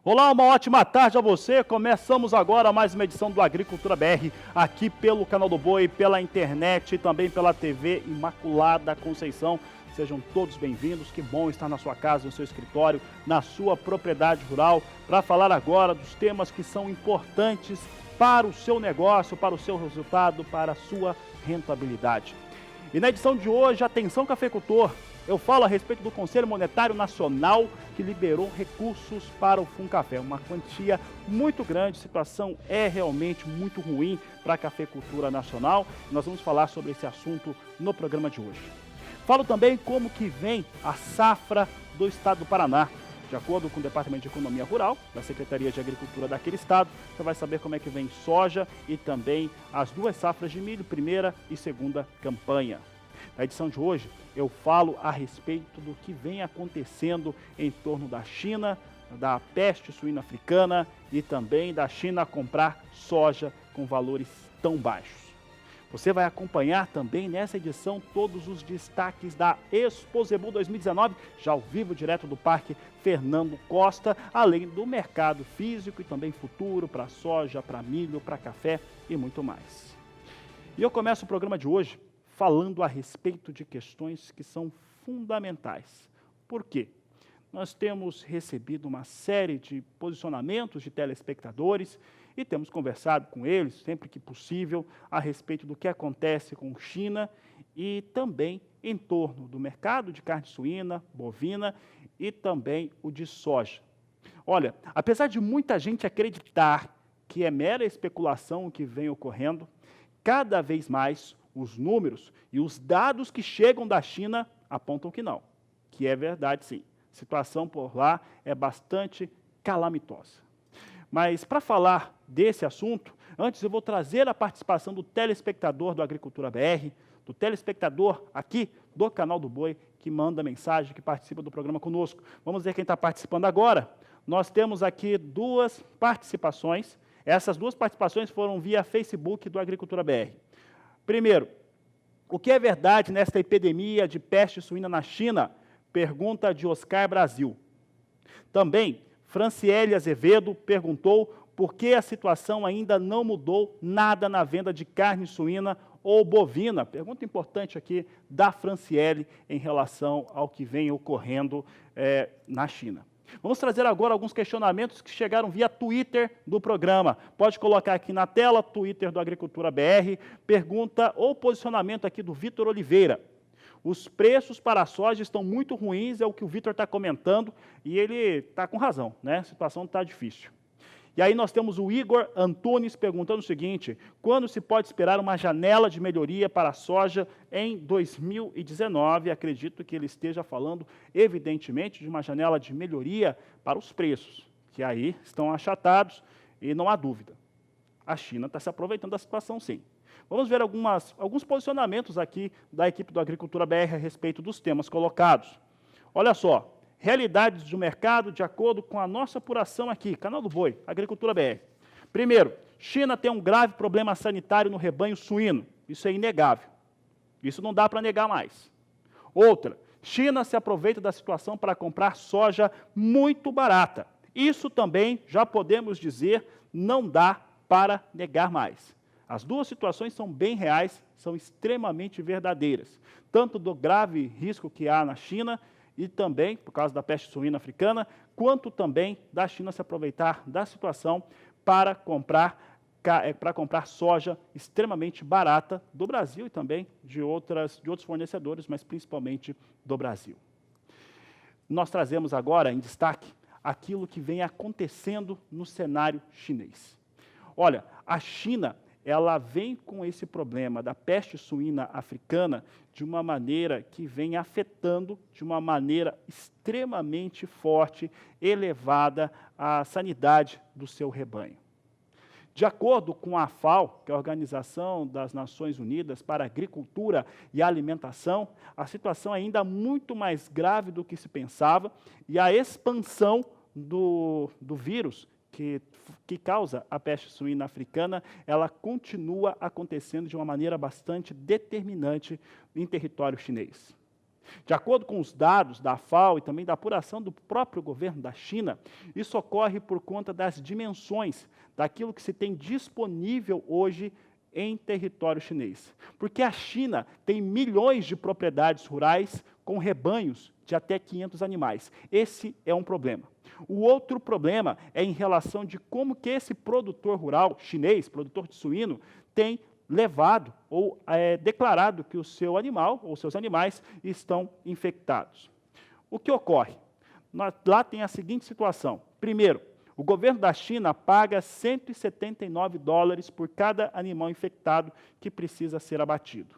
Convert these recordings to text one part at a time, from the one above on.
Olá, uma ótima tarde a você. Começamos agora mais uma edição do Agricultura BR, aqui pelo Canal do Boi, pela internet e também pela TV Imaculada Conceição. Sejam todos bem-vindos, que bom estar na sua casa, no seu escritório, na sua propriedade rural, para falar agora dos temas que são importantes para o seu negócio, para o seu resultado, para a sua rentabilidade. E na edição de hoje, atenção cafeicultor, eu falo a respeito do Conselho Monetário Nacional que liberou recursos para o Funcafé, uma quantia muito grande, a situação é realmente muito ruim para a cafeicultura nacional. Nós vamos falar sobre esse assunto no programa de hoje. Falo também como que vem a safra do estado do Paraná. De acordo com o Departamento de Economia Rural, da Secretaria de Agricultura daquele estado, você vai saber como é que vem soja e também as duas safras de milho, primeira e segunda campanha. Na edição de hoje, eu falo a respeito do que vem acontecendo em torno da China, da peste suína africana e também da China comprar soja com valores tão baixos. Você vai acompanhar também nessa edição todos os destaques da Exposebu 2019, já ao vivo direto do Parque Fernando Costa, além do mercado físico e também futuro para soja, para milho, para café e muito mais. E eu começo o programa de hoje falando a respeito de questões que são fundamentais. Por quê? Nós temos recebido uma série de posicionamentos de telespectadores e temos conversado com eles, sempre que possível, a respeito do que acontece com China e também em torno do mercado de carne suína, bovina e também o de soja. Olha, apesar de muita gente acreditar que é mera especulação o que vem ocorrendo, cada vez mais os números e os dados que chegam da China apontam que não, que é verdade sim. A situação por lá é bastante calamitosa. Mas para falar desse assunto, antes eu vou trazer a participação do telespectador do Agricultura BR, do telespectador aqui do Canal do Boi, que manda mensagem, que participa do programa conosco. Vamos ver quem está participando agora. Nós temos aqui duas participações. Essas duas participações foram via Facebook do Agricultura BR. Primeiro, o que é verdade nesta epidemia de peste suína na China? Pergunta de Oscar Brasil. Também, Franciele Azevedo perguntou por que a situação ainda não mudou nada na venda de carne suína ou bovina. Pergunta importante aqui da Franciele em relação ao que vem ocorrendo na China. Vamos trazer agora alguns questionamentos que chegaram via Twitter do programa. Pode colocar aqui na tela, Twitter do Agricultura BR, pergunta ou posicionamento aqui do Vitor Oliveira. Os preços para a soja estão muito ruins, é o que o Vitor está comentando, e ele está com razão, né? A situação está difícil. E aí nós temos o Igor Antunes perguntando o seguinte: quando se pode esperar uma janela de melhoria para a soja em 2019? Acredito que ele esteja falando, evidentemente, de uma janela de melhoria para os preços, que aí estão achatados e não há dúvida. A China está se aproveitando da situação, sim. Vamos ver alguns posicionamentos aqui da equipe do Agricultura BR a respeito dos temas colocados. Olha só. Realidades do mercado de acordo com a nossa apuração aqui, Canal do Boi, Agricultura BR. Primeiro, China tem um grave problema sanitário no rebanho suíno. Isso é inegável. Isso não dá para negar mais. Outra, China se aproveita da situação para comprar soja muito barata. Isso também, já podemos dizer, não dá para negar mais. As duas situações são bem reais, são extremamente verdadeiras. Tanto do grave risco que há na China e também, por causa da peste suína africana, quanto também da China se aproveitar da situação para comprar soja extremamente barata do Brasil e também de outros fornecedores, mas principalmente do Brasil. Nós trazemos agora em destaque aquilo que vem acontecendo no cenário chinês. Olha, a China ela vem com esse problema da peste suína africana de uma maneira que vem afetando de uma maneira extremamente forte, elevada, a sanidade do seu rebanho. De acordo com a FAO, que é a Organização das Nações Unidas para a Agricultura e a Alimentação, a situação é ainda muito mais grave do que se pensava e a expansão do vírus que causa a peste suína africana, ela continua acontecendo de uma maneira bastante determinante em território chinês. De acordo com os dados da FAO e também da apuração do próprio governo da China, isso ocorre por conta das dimensões daquilo que se tem disponível hoje em território chinês. Porque a China tem milhões de propriedades rurais com rebanhos de até 500 animais. Esse é um problema. O outro problema é em relação de como que esse produtor rural chinês, produtor de suíno, tem levado ou declarado que o seu animal ou seus animais estão infectados. O que ocorre? Lá tem a seguinte situação. Primeiro, o governo da China paga $179 por cada animal infectado que precisa ser abatido.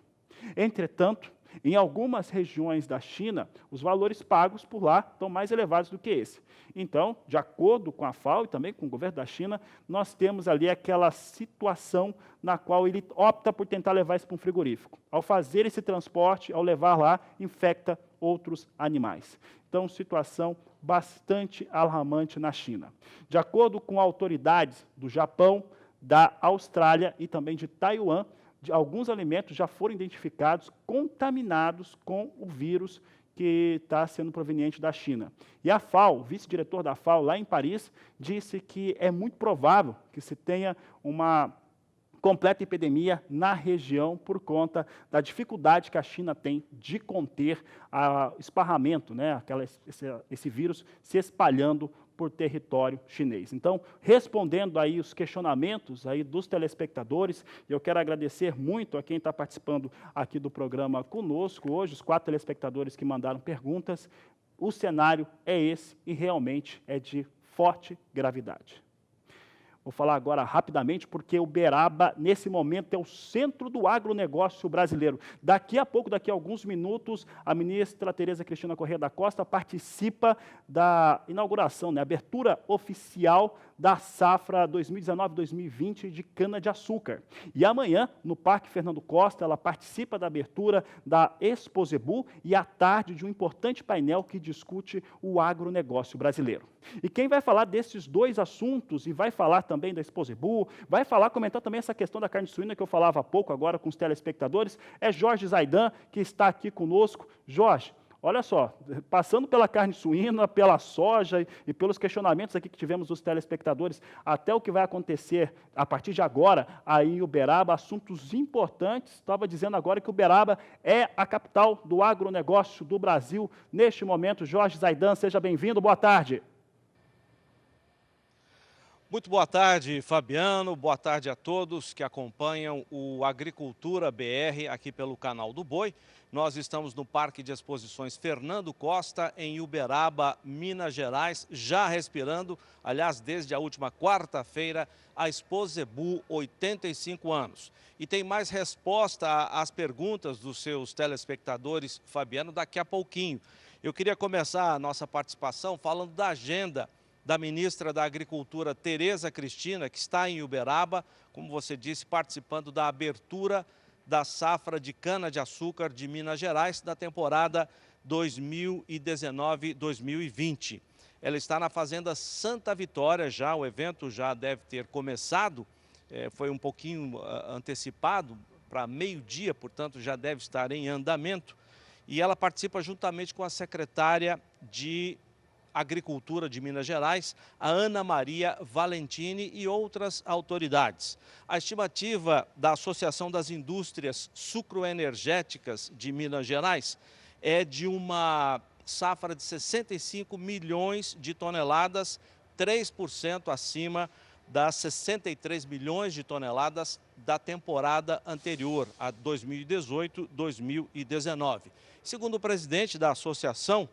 Entretanto, em algumas regiões da China, os valores pagos por lá estão mais elevados do que esse. Então, de acordo com a FAO e também com o governo da China, nós temos ali aquela situação na qual ele opta por tentar levar isso para um frigorífico. Ao fazer esse transporte, ao levar lá, infecta outros animais. Então, situação bastante alarmante na China. De acordo com autoridades do Japão, da Austrália e também de Taiwan, alguns alimentos já foram identificados contaminados com o vírus que está sendo proveniente da China. E a FAO, o vice-diretor da FAO lá em Paris, disse que é muito provável que se tenha uma completa epidemia na região por conta da dificuldade que a China tem de conter o esparramento, né, esse vírus se espalhando por território chinês. Então, respondendo aí os questionamentos aí dos telespectadores, eu quero agradecer muito a quem está participando aqui do programa conosco hoje, os 4 telespectadores que mandaram perguntas. O cenário é esse e realmente é de forte gravidade. Vou falar agora rapidamente, porque Uberaba, nesse momento, é o centro do agronegócio brasileiro. Daqui a pouco, daqui a alguns minutos, a ministra Tereza Cristina Corrêa da Costa participa da inauguração, né, abertura oficial da safra 2019-2020 de cana-de-açúcar. E amanhã, no Parque Fernando Costa, ela participa da abertura da Exposebu e à tarde de um importante painel que discute o agronegócio brasileiro. E quem vai falar desses dois assuntos e vai falar também da Exposebu, vai comentar também essa questão da carne suína que eu falava há pouco agora com os telespectadores, é Jorge Zaidan, que está aqui conosco. Jorge, olha só, passando pela carne suína, pela soja e pelos questionamentos aqui que tivemos dos telespectadores, até o que vai acontecer a partir de agora aí em Uberaba, assuntos importantes. Estava dizendo agora que Uberaba é a capital do agronegócio do Brasil neste momento. Jorge Zaidan, seja bem-vindo, boa tarde. Muito boa tarde, Fabiano. Boa tarde a todos que acompanham o Agricultura BR aqui pelo canal do Boi. Nós estamos no Parque de Exposições Fernando Costa, em Uberaba, Minas Gerais, já respirando, aliás, desde a última quarta-feira, a Exposebu, 85 anos. E tem mais resposta às perguntas dos seus telespectadores, Fabiano, daqui a pouquinho. Eu queria começar a nossa participação falando da agenda da ministra da Agricultura, Tereza Cristina, que está em Uberaba, como você disse, participando da abertura da safra de cana-de-açúcar de Minas Gerais da temporada 2019-2020. Ela está na Fazenda Santa Vitória já, o evento já deve ter começado, foi um pouquinho antecipado para meio-dia, portanto já deve estar em andamento. E ela participa juntamente com a secretária de Agricultura de Minas Gerais, a Ana Maria Valentini e outras autoridades. A estimativa da Associação das Indústrias Sucroenergéticas de Minas Gerais é de uma safra de 65 milhões de toneladas, 3% acima das 63 milhões de toneladas da temporada anterior, a 2018-2019. Segundo o presidente da associação,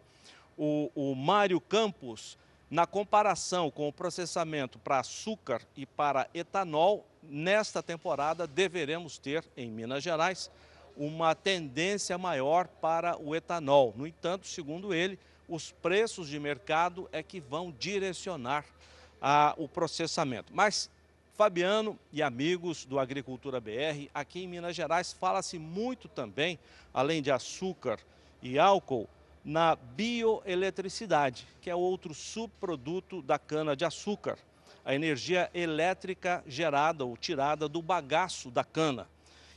o Mário Campos, na comparação com o processamento para açúcar e para etanol, nesta temporada deveremos ter, em Minas Gerais, uma tendência maior para o etanol. No entanto, segundo ele, os preços de mercado é que vão direcionar o processamento. Mas, Fabiano e amigos do Agricultura BR, aqui em Minas Gerais fala-se muito também, além de açúcar e álcool, na bioeletricidade, que é outro subproduto da cana-de-açúcar, a energia elétrica gerada ou tirada do bagaço da cana.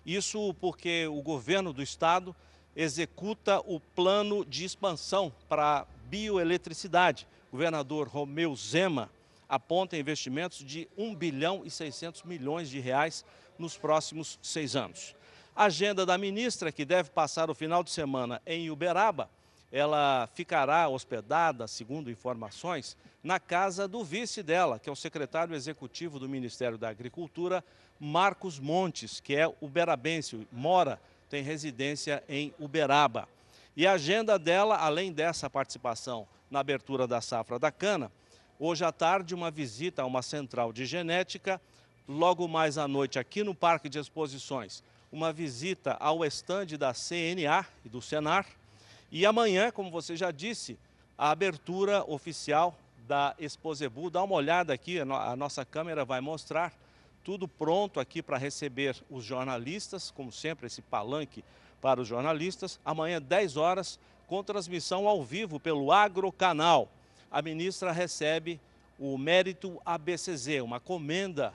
Isso porque o governo do estado executa o plano de expansão para bioeletricidade. O governador Romeu Zema aponta investimentos de 1 bilhão e 600 milhões de reais nos próximos 6 anos. A agenda da ministra, que deve passar o final de semana em Uberaba, ela ficará hospedada, segundo informações, na casa do vice dela, que é o secretário executivo do Ministério da Agricultura, Marcos Montes, que é uberabense, tem residência em Uberaba. E a agenda dela, além dessa participação na abertura da safra da cana, hoje à tarde uma visita a uma central de genética, logo mais à noite aqui no Parque de Exposições, uma visita ao estande da CNA e do Senar, e amanhã, como você já disse, a abertura oficial da Exposebu. Dá uma olhada aqui, a nossa câmera vai mostrar tudo pronto aqui para receber os jornalistas, como sempre, esse palanque para os jornalistas. Amanhã, 10 horas, com transmissão ao vivo pelo Agrocanal. A ministra recebe o Mérito ABCZ, uma comenda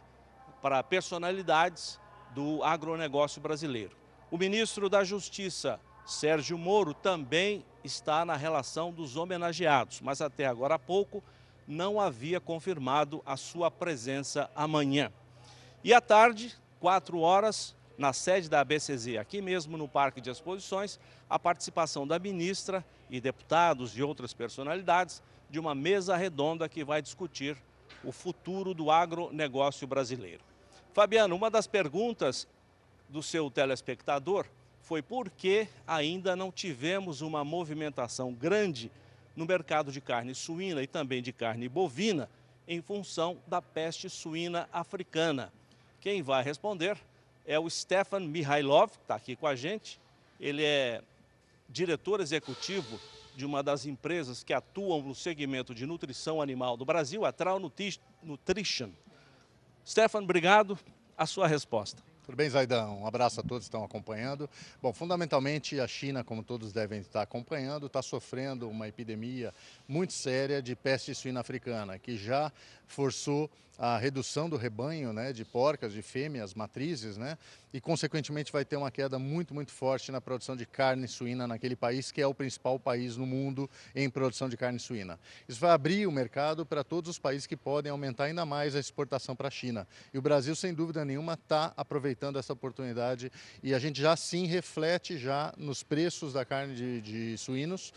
para personalidades do agronegócio brasileiro. O ministro da Justiça, Sérgio Moro, também está na relação dos homenageados, mas até agora há pouco não havia confirmado a sua presença amanhã. E à tarde, 4 horas, na sede da ABCZ, aqui mesmo no Parque de Exposições, a participação da ministra e deputados e outras personalidades de uma mesa redonda que vai discutir o futuro do agronegócio brasileiro. Fabiano, uma das perguntas do seu telespectador foi por que ainda não tivemos uma movimentação grande no mercado de carne suína e também de carne bovina em função da peste suína africana. Quem vai responder é o Stefan Mihailov, que está aqui com a gente. Ele é diretor executivo de uma das empresas que atuam no segmento de nutrição animal do Brasil, a Trau Nutrition. Stefan, obrigado. A sua resposta. Tudo bem, Zaidão? Um abraço a todos que estão acompanhando. Bom, fundamentalmente a China, como todos devem estar acompanhando, está sofrendo uma epidemia muito séria de peste suína africana, que já forçou a redução do rebanho, né, de porcas, de fêmeas, matrizes, né, e consequentemente vai ter uma queda muito forte na produção de carne suína naquele país, que é o principal país no mundo em produção de carne suína. Isso vai abrir o mercado para todos os países que podem aumentar ainda mais a exportação para a China. E o Brasil, sem dúvida nenhuma, está aproveitando essa oportunidade e a gente já sim reflete já nos preços da carne de suínos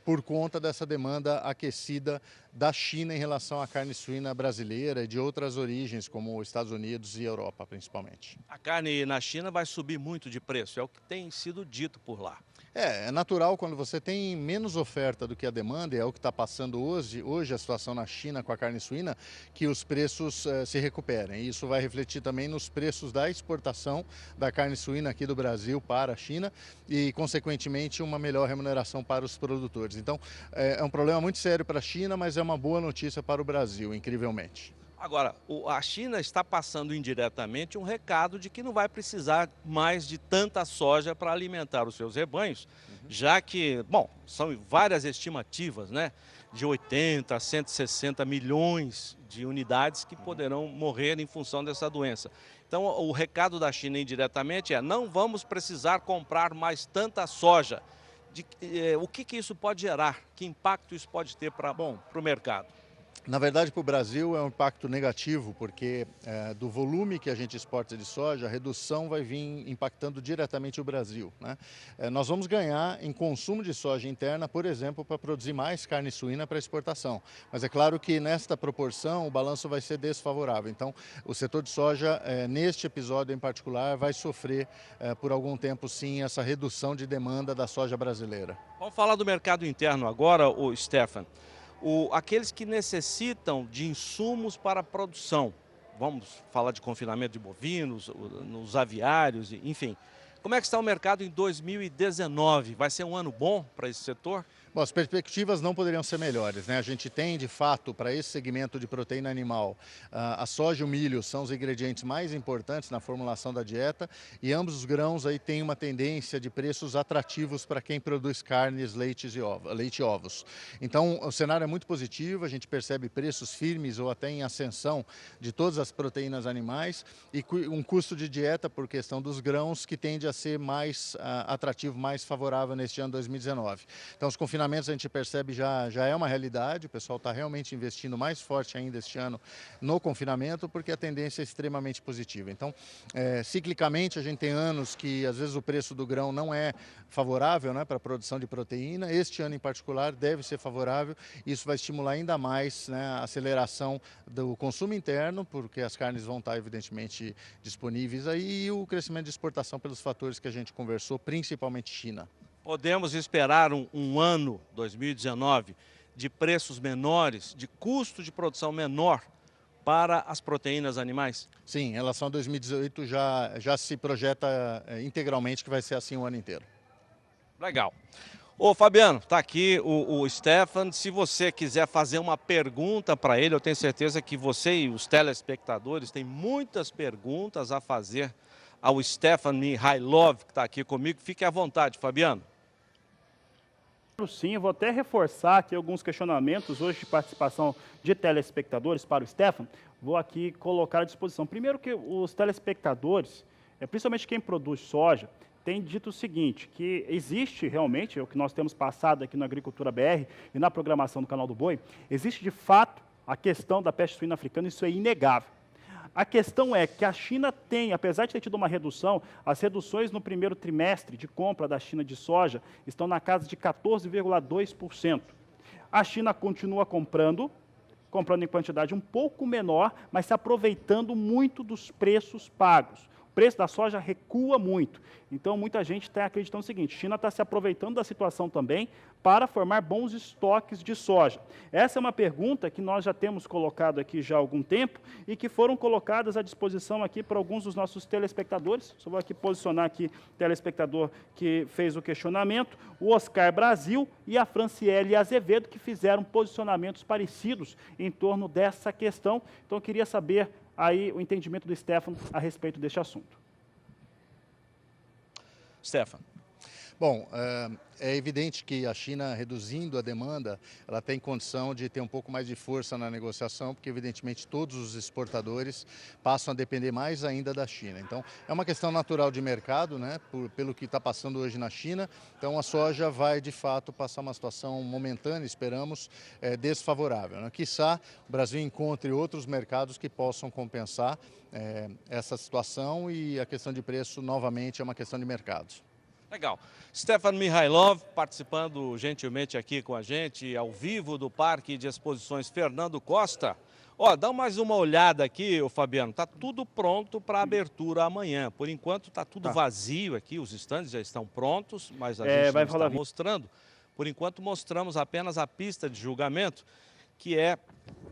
por conta dessa demanda aquecida da China em relação à carne suína brasileira e de outras origens, como os Estados Unidos e Europa, principalmente. A carne na China vai subir muito de preço, é o que tem sido dito por lá. É natural quando você tem menos oferta do que a demanda, e é o que está passando hoje a situação na China com a carne suína, que os preços se recuperem. Isso vai refletir também nos preços da exportação da carne suína aqui do Brasil para a China e, consequentemente, uma melhor remuneração para os produtores. Então, é um problema muito sério para a China, mas é uma boa notícia para o Brasil, incrivelmente. Agora, a China está passando indiretamente um recado de que não vai precisar mais de tanta soja para alimentar os seus rebanhos, já que, bom, são várias estimativas, né, de 80 a 160 milhões de unidades que poderão morrer em função dessa doença. Então, o recado da China indiretamente é: não vamos precisar comprar mais tanta soja. O que isso pode gerar? Que impacto isso pode ter para o mercado? Na verdade, para o Brasil é um impacto negativo, porque do volume que a gente exporta de soja, a redução vai vir impactando diretamente o Brasil, né? Nós vamos ganhar em consumo de soja interna, por exemplo, para produzir mais carne suína para exportação. Mas é claro que nesta proporção o balanço vai ser desfavorável. Então, o setor de soja, neste episódio em particular, vai sofrer por algum tempo, sim, essa redução de demanda da soja brasileira. Vamos falar do mercado interno agora, Stefan. Aqueles que necessitam de insumos para a produção, vamos falar de confinamento de bovinos, nos aviários, enfim. Como é que está o mercado em 2019? Vai ser um ano bom para esse setor? Bom, as perspectivas não poderiam ser melhores, né? A gente tem, de fato, para esse segmento de proteína animal, a soja e o milho são os ingredientes mais importantes na formulação da dieta e ambos os grãos aí têm uma tendência de preços atrativos para quem produz carnes, leite e ovos. Então, o cenário é muito positivo, a gente percebe preços firmes ou até em ascensão de todas as proteínas animais e um custo de dieta por questão dos grãos que tende a a ser mais atrativo, mais favorável neste ano 2019. Então, os confinamentos a gente percebe já é uma realidade, o pessoal está realmente investindo mais forte ainda este ano no confinamento, porque a tendência é extremamente positiva. Então, ciclicamente, a gente tem anos que às vezes o preço do grão não é favorável, né, para a produção de proteína. Este ano em particular deve ser favorável, isso vai estimular ainda mais, né, a aceleração do consumo interno, porque as carnes vão estar evidentemente disponíveis aí, e o crescimento de exportação pelos fatores que a gente conversou, principalmente China. Podemos esperar um ano, 2019, de preços menores, de custo de produção menor para as proteínas animais? Sim, em relação a 2018 já se projeta integralmente que vai ser assim o ano inteiro. Legal. Ô Fabiano, tá aqui o Stefan, se você quiser fazer uma pergunta para ele, eu tenho certeza que você e os telespectadores têm muitas perguntas a fazer ao Stefan Mihailov, que está aqui comigo. Fique à vontade, Fabiano. Sim, eu vou até reforçar aqui alguns questionamentos hoje de participação de telespectadores para o Stefan. Vou aqui colocar à disposição. Primeiro que os telespectadores, principalmente quem produz soja, tem dito o seguinte, que existe realmente, o que nós temos passado aqui na Agricultura BR e na programação do Canal do Boi, existe de fato a questão da peste suína africana, isso é inegável. A questão é que a China tem, apesar de ter tido uma redução, as reduções no primeiro trimestre de compra da China de soja estão na casa de 14,2%. A China continua comprando em quantidade um pouco menor, mas se aproveitando muito dos preços pagos. O preço da soja recua muito. Então, muita gente está acreditando o seguinte, a China está se aproveitando da situação também para formar bons estoques de soja. Essa é uma pergunta que nós já temos colocado aqui já há algum tempo e que foram colocadas à disposição aqui para alguns dos nossos telespectadores. Só vou aqui posicionar aqui o telespectador que fez o questionamento, o Oscar Brasil e a Franciele Azevedo, que fizeram posicionamentos parecidos em torno dessa questão. Então, eu queria saber aí o entendimento do Stefan a respeito deste assunto. Stefan. Bom, é evidente que a China, reduzindo a demanda, ela tem condição de ter um pouco mais de força na negociação, porque evidentemente todos os exportadores passam a depender mais ainda da China. Então, é uma questão natural de mercado, né, pelo que está passando hoje na China. Então, a soja vai, de fato, passar uma situação momentânea, esperamos, desfavorável, né? Quiçá o Brasil encontre outros mercados que possam compensar essa situação, e a questão de preço, novamente, é uma questão de mercado. Legal. Stefan Mihailov participando gentilmente aqui com a gente, ao vivo do Parque de Exposições Fernando Costa. Ó, dá mais uma olhada aqui, ô Fabiano, tá tudo pronto para abertura amanhã. Por enquanto tá tudo vazio aqui, os estandes já estão prontos, mas a gente não está mostrando. Por enquanto mostramos apenas a pista de julgamento, que é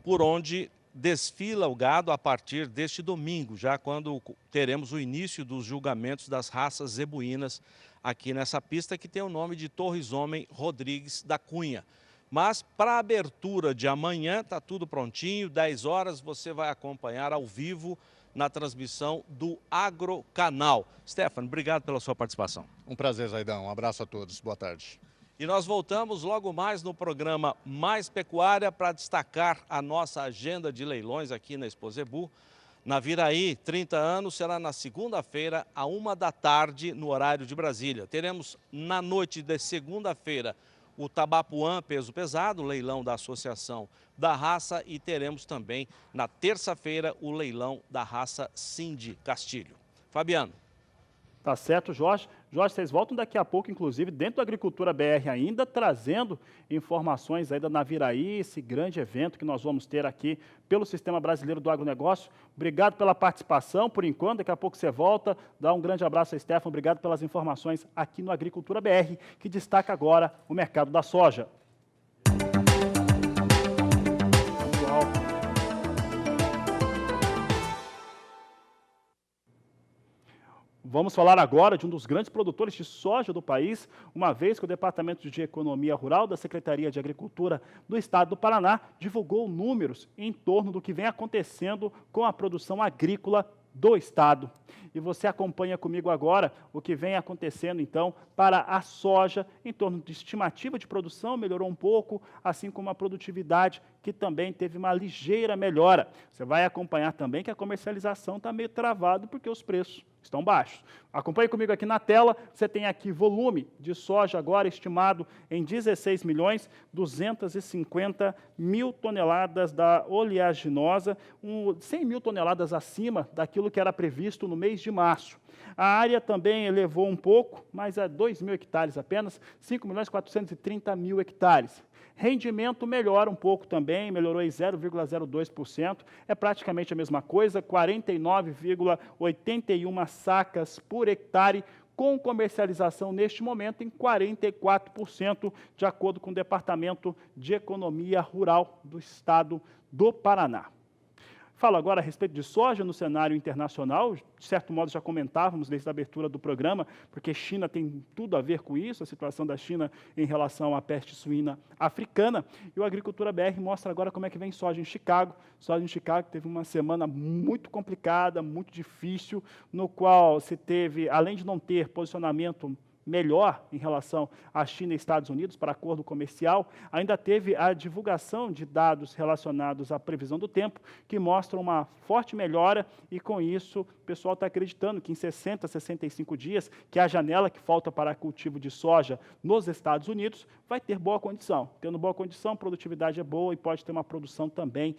por onde desfila o gado a partir deste domingo, já quando teremos o início dos julgamentos das raças zebuínas aqui nessa pista, que tem o nome de Torres Homem Rodrigues da Cunha. Mas para a abertura de amanhã está tudo prontinho, 10 horas você vai acompanhar ao vivo na transmissão do Agrocanal. Stefan, obrigado pela sua participação. Um prazer, Zaidão. Um abraço a todos. Boa tarde. E nós voltamos logo mais no programa Mais Pecuária para destacar a nossa agenda de leilões aqui na Expo Zebu. Na Viraí, 30 anos, será na segunda-feira, à 1 da tarde, no horário de Brasília. Teremos na noite de segunda-feira o Tabapuã Peso Pesado, leilão da Associação da Raça, e teremos também na terça-feira o leilão da raça Cindy Castilho. Fabiano. Tá certo, Jorge. Jorge, vocês voltam daqui a pouco, inclusive, dentro da Agricultura BR ainda, trazendo informações aí da Naviraí, esse grande evento que nós vamos ter aqui pelo Sistema Brasileiro do Agronegócio. Obrigado pela participação, por enquanto, daqui a pouco você volta. Dá um grande abraço a Stefan, obrigado pelas informações aqui no Agricultura BR, que destaca agora o mercado da soja. Vamos falar agora de um dos grandes produtores de soja do país, uma vez que o Departamento de Economia Rural da Secretaria de Agricultura do Estado do Paraná divulgou números em torno do que vem acontecendo com a produção agrícola do Estado. E você acompanha comigo agora o que vem acontecendo, então, para a soja, em torno de estimativa de produção, melhorou um pouco, assim como a produtividade, que também teve uma ligeira melhora. Você vai acompanhar também que a comercialização está meio travada, porque os preços estão baixos. Acompanhe comigo aqui na tela, você tem aqui volume de soja agora estimado em 16.250.000 toneladas da oleaginosa, 100 mil toneladas acima daquilo que era previsto no mês de março. A área também elevou um pouco, mas é 2 mil hectares apenas, 5.430.000 hectares. Rendimento melhora um pouco também, melhorou em 0,02%, é praticamente a mesma coisa, 49,81 sacas por hectare, com comercialização neste momento em 44%, de acordo com o Departamento de Economia Rural do Estado do Paraná. Falo agora a respeito de soja no cenário internacional, de certo modo já comentávamos desde a abertura do programa, porque China tem tudo a ver com isso, a situação da China em relação à peste suína africana, e o Agricultura BR mostra agora como é que vem soja em Chicago. Soja em Chicago teve uma semana muito complicada, muito difícil, no qual se teve, além de não ter posicionamento melhor em relação à China e Estados Unidos para acordo comercial, ainda teve a divulgação de dados relacionados à previsão do tempo, que mostram uma forte melhora, e com isso o pessoal está acreditando que em 60 a 65 dias, que é a janela que falta para cultivo de soja nos Estados Unidos, vai ter boa condição. Tendo boa condição, a produtividade é boa e pode ter uma produção também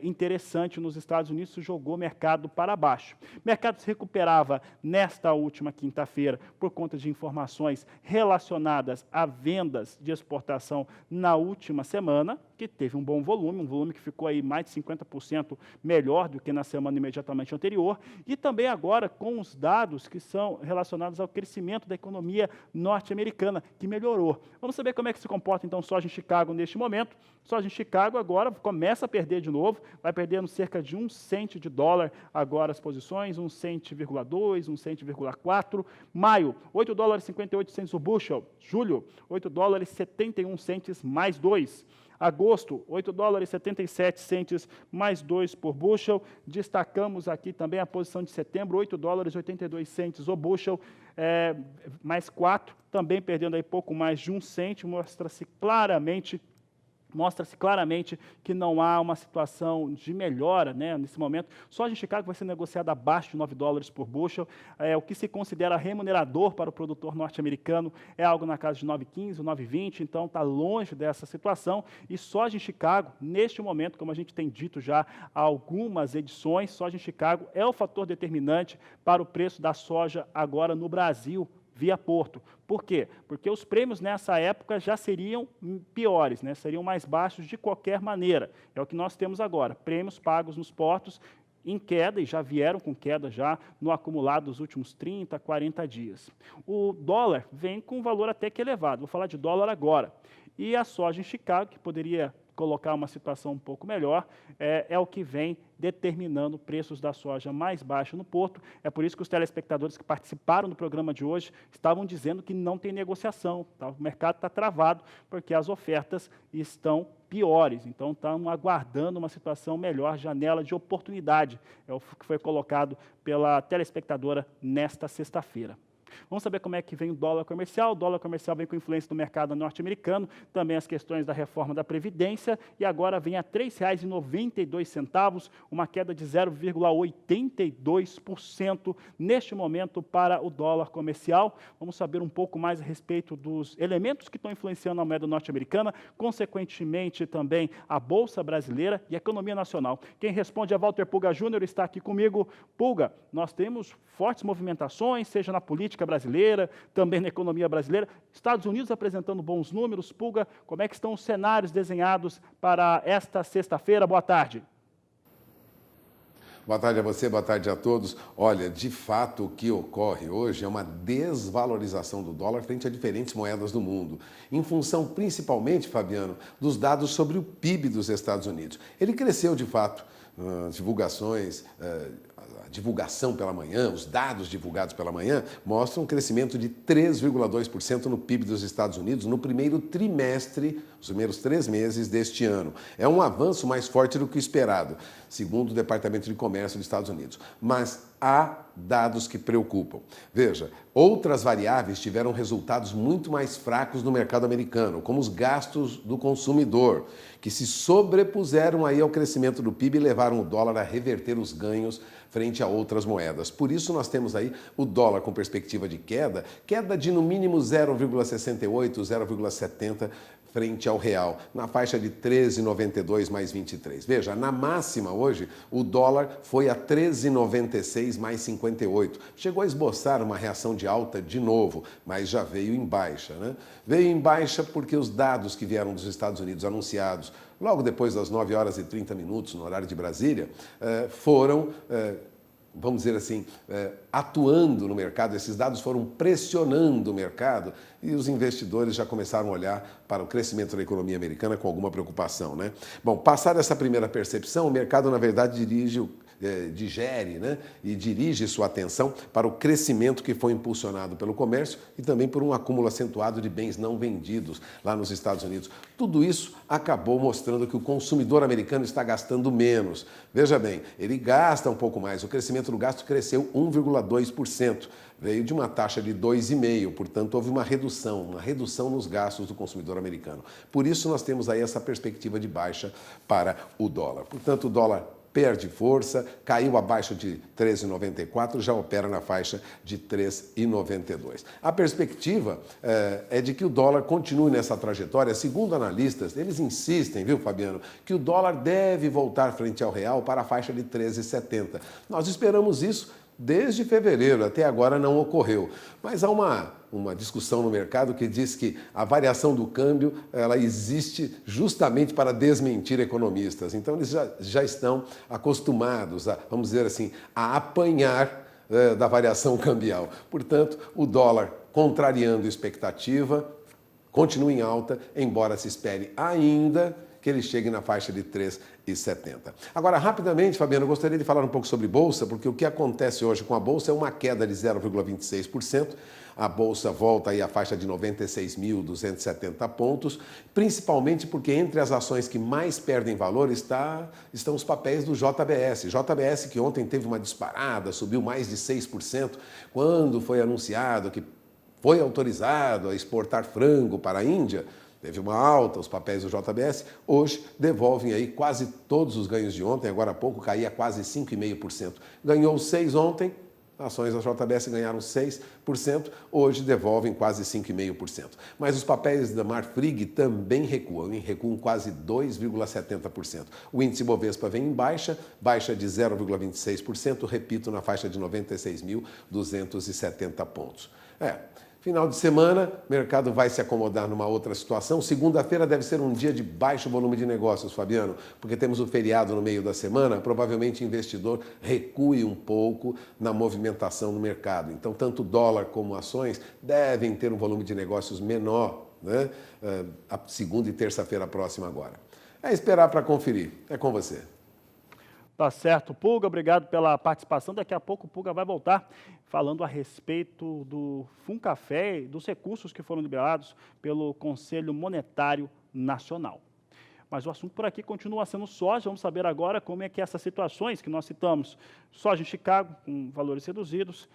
interessante nos Estados Unidos. Isso jogou o mercado para baixo. O mercado se recuperava nesta última quinta-feira por conta de informações relacionadas a vendas de exportação na última semana, que teve um bom volume, um volume que ficou aí mais de 50% melhor do que na semana imediatamente anterior, e também agora com os dados que são relacionados ao crescimento da economia norte-americana, que melhorou. Vamos saber como é que se comporta então soja em Chicago neste momento. Soja em Chicago agora começa a perder de novo, vai perdendo cerca de 1 cento de dólar agora as posições, 1 cento,2, 1 cento,4. Maio, 8 dólares e 58 centos o bushel. Julho, 8 dólares e 71 centos mais 2. Agosto, 8 dólares e 77 centos mais 2 por bushel. Destacamos aqui também a posição de setembro, 8 dólares e 82 centos o bushel, mais 4, também perdendo aí pouco mais de 1 cento. Mostra-se claramente que não há uma situação de melhora, né, nesse momento. Soja em Chicago vai ser negociada abaixo de 9 dólares por bushel. O que se considera remunerador para o produtor norte-americano é algo na casa de 9,15, 9,20, então está longe dessa situação. E soja em Chicago, neste momento, como a gente tem dito já há algumas edições, soja em Chicago é o fator determinante para o preço da soja agora no Brasil, via porto. Por quê? Porque os prêmios nessa época já seriam piores, né? Seriam mais baixos de qualquer maneira. É o que nós temos agora, prêmios pagos nos portos em queda, e já vieram com queda já no acumulado dos últimos 30, 40 dias. O dólar vem com um valor até que elevado, vou falar de dólar agora. E a soja em Chicago, que poderia colocar uma situação um pouco melhor, é o que vem determinando preços da soja mais baixos no porto. É por isso que os telespectadores que participaram do programa de hoje estavam dizendo que não tem negociação, tá? O mercado está travado porque as ofertas estão piores, então estão aguardando uma situação melhor, janela de oportunidade, é o que foi colocado pela telespectadora nesta sexta-feira. Vamos saber como é que vem o dólar comercial. O dólar comercial vem com influência do mercado norte-americano, também as questões da reforma da Previdência, e agora vem a R$ 3,92, uma queda de 0,82% neste momento para o dólar comercial. Vamos saber um pouco mais a respeito dos elementos que estão influenciando a moeda norte-americana, consequentemente também a Bolsa Brasileira e a economia nacional. Quem responde é Walter Pulga Júnior, está aqui comigo. Pulga, nós temos fortes movimentações, seja na política brasileira, também na economia brasileira. Estados Unidos apresentando bons números. Pulga, como é que estão os cenários desenhados para esta sexta-feira? Boa tarde. Boa tarde a você, boa tarde a todos. Olha, de fato, o que ocorre hoje é uma desvalorização do dólar frente a diferentes moedas do mundo, em função principalmente, Fabiano, dos dados sobre o PIB dos Estados Unidos. Ele cresceu de fato, divulgação pela manhã, os dados divulgados pela manhã mostram um crescimento de 3,2% no PIB dos Estados Unidos no primeiro trimestre, os primeiros 3 meses deste ano. É um avanço mais forte do que o esperado, segundo o Departamento de Comércio dos Estados Unidos. Mas há dados que preocupam. Veja, outras variáveis tiveram resultados muito mais fracos no mercado americano, como os gastos do consumidor, que se sobrepuseram aí ao crescimento do PIB e levaram o dólar a reverter os ganhos frente a outras moedas. Por isso nós temos aí o dólar com perspectiva de queda de no mínimo 0,68, 0,70 frente ao real, na faixa de 13,92 mais 23. Veja, na máxima hoje, o dólar foi a 13,96 mais 58. Chegou a esboçar uma reação de alta de novo, mas já veio em baixa, né? Veio em baixa porque os dados que vieram dos Estados Unidos anunciados logo depois das 9 horas e 30 minutos, no horário de Brasília, foram... vamos dizer assim, atuando no mercado, esses dados foram pressionando o mercado e os investidores já começaram a olhar para o crescimento da economia americana com alguma preocupação, né? Bom, passada essa primeira percepção, o mercado, na verdade, digere, né? E dirige sua atenção para o crescimento que foi impulsionado pelo comércio e também por um acúmulo acentuado de bens não vendidos lá nos Estados Unidos. Tudo isso acabou mostrando que o consumidor americano está gastando menos. Veja bem, ele gasta um pouco mais. O crescimento do gasto cresceu 1,2%. Veio de uma taxa de 2,5%, portanto, houve uma redução nos gastos do consumidor americano. Por isso, nós temos aí essa perspectiva de baixa para o dólar. Portanto, o dólar perde força, caiu abaixo de 13,94, já opera na faixa de 3,92. A perspectiva é de que o dólar continue nessa trajetória. Segundo analistas, eles insistem, viu, Fabiano, que o dólar deve voltar frente ao real para a faixa de 13,70. Nós esperamos isso desde fevereiro, até agora não ocorreu. Mas há uma discussão no mercado que diz que a variação do câmbio ela existe justamente para desmentir economistas. Então eles já estão acostumados a, vamos dizer assim, a apanhar da variação cambial. Portanto, o dólar, contrariando a expectativa, continua em alta, embora se espere ainda que ele chegue na faixa de 3,70. Agora, rapidamente, Fabiano, eu gostaria de falar um pouco sobre Bolsa, porque o que acontece hoje com a Bolsa é uma queda de 0,26%. A Bolsa volta aí à faixa de 96.270 pontos, principalmente porque entre as ações que mais perdem valor estão os papéis do JBS. JBS que ontem teve uma disparada, subiu mais de 6%, quando foi anunciado que foi autorizado a exportar frango para a Índia. Teve uma alta, os papéis do JBS, hoje devolvem aí quase todos os ganhos de ontem, agora há pouco caía quase 5,5%. Ganhou 6% ontem, ações da JBS ganharam 6%, hoje devolvem quase 5,5%. Mas os papéis da Marfrig também recuam quase 2,70%. O índice Bovespa vem em baixa de 0,26%, repito, na faixa de 96.270 pontos. Final de semana, o mercado vai se acomodar numa outra situação. Segunda-feira deve ser um dia de baixo volume de negócios, Fabiano, porque temos o feriado no meio da semana, provavelmente o investidor recue um pouco na movimentação no mercado. Então, tanto dólar como ações devem ter um volume de negócios menor, né? A segunda e terça-feira próxima agora. É esperar para conferir. É com você. Tá certo, Pulga, obrigado pela participação. Daqui a pouco o Pulga vai voltar falando a respeito do Funcafé e dos recursos que foram liberados pelo Conselho Monetário Nacional. Mas o assunto por aqui continua sendo soja. Vamos saber agora como é que essas situações que nós citamos, soja em Chicago com valores reduzidos,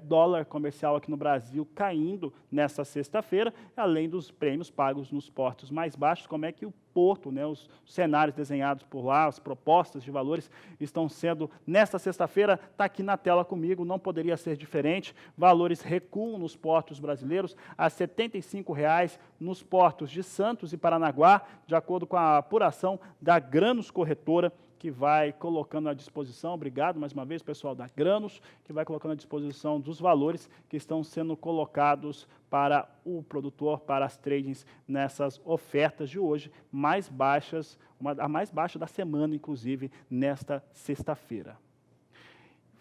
dólar comercial aqui no Brasil caindo nessa sexta-feira, além dos prêmios pagos nos portos mais baixos, como é que o porto, né, os cenários desenhados por lá, as propostas de valores estão sendo, nesta sexta-feira, está aqui na tela comigo, não poderia ser diferente, valores recuam nos portos brasileiros a R$ 75,00 nos portos de Santos e Paranaguá, de acordo com a apuração da Granos Corretora, que vai colocando à disposição, obrigado mais uma vez, pessoal da Granos, que vai colocando à disposição dos valores que estão sendo colocados para o produtor, para as tradings nessas ofertas de hoje, mais baixas, a mais baixa da semana, inclusive, nesta sexta-feira.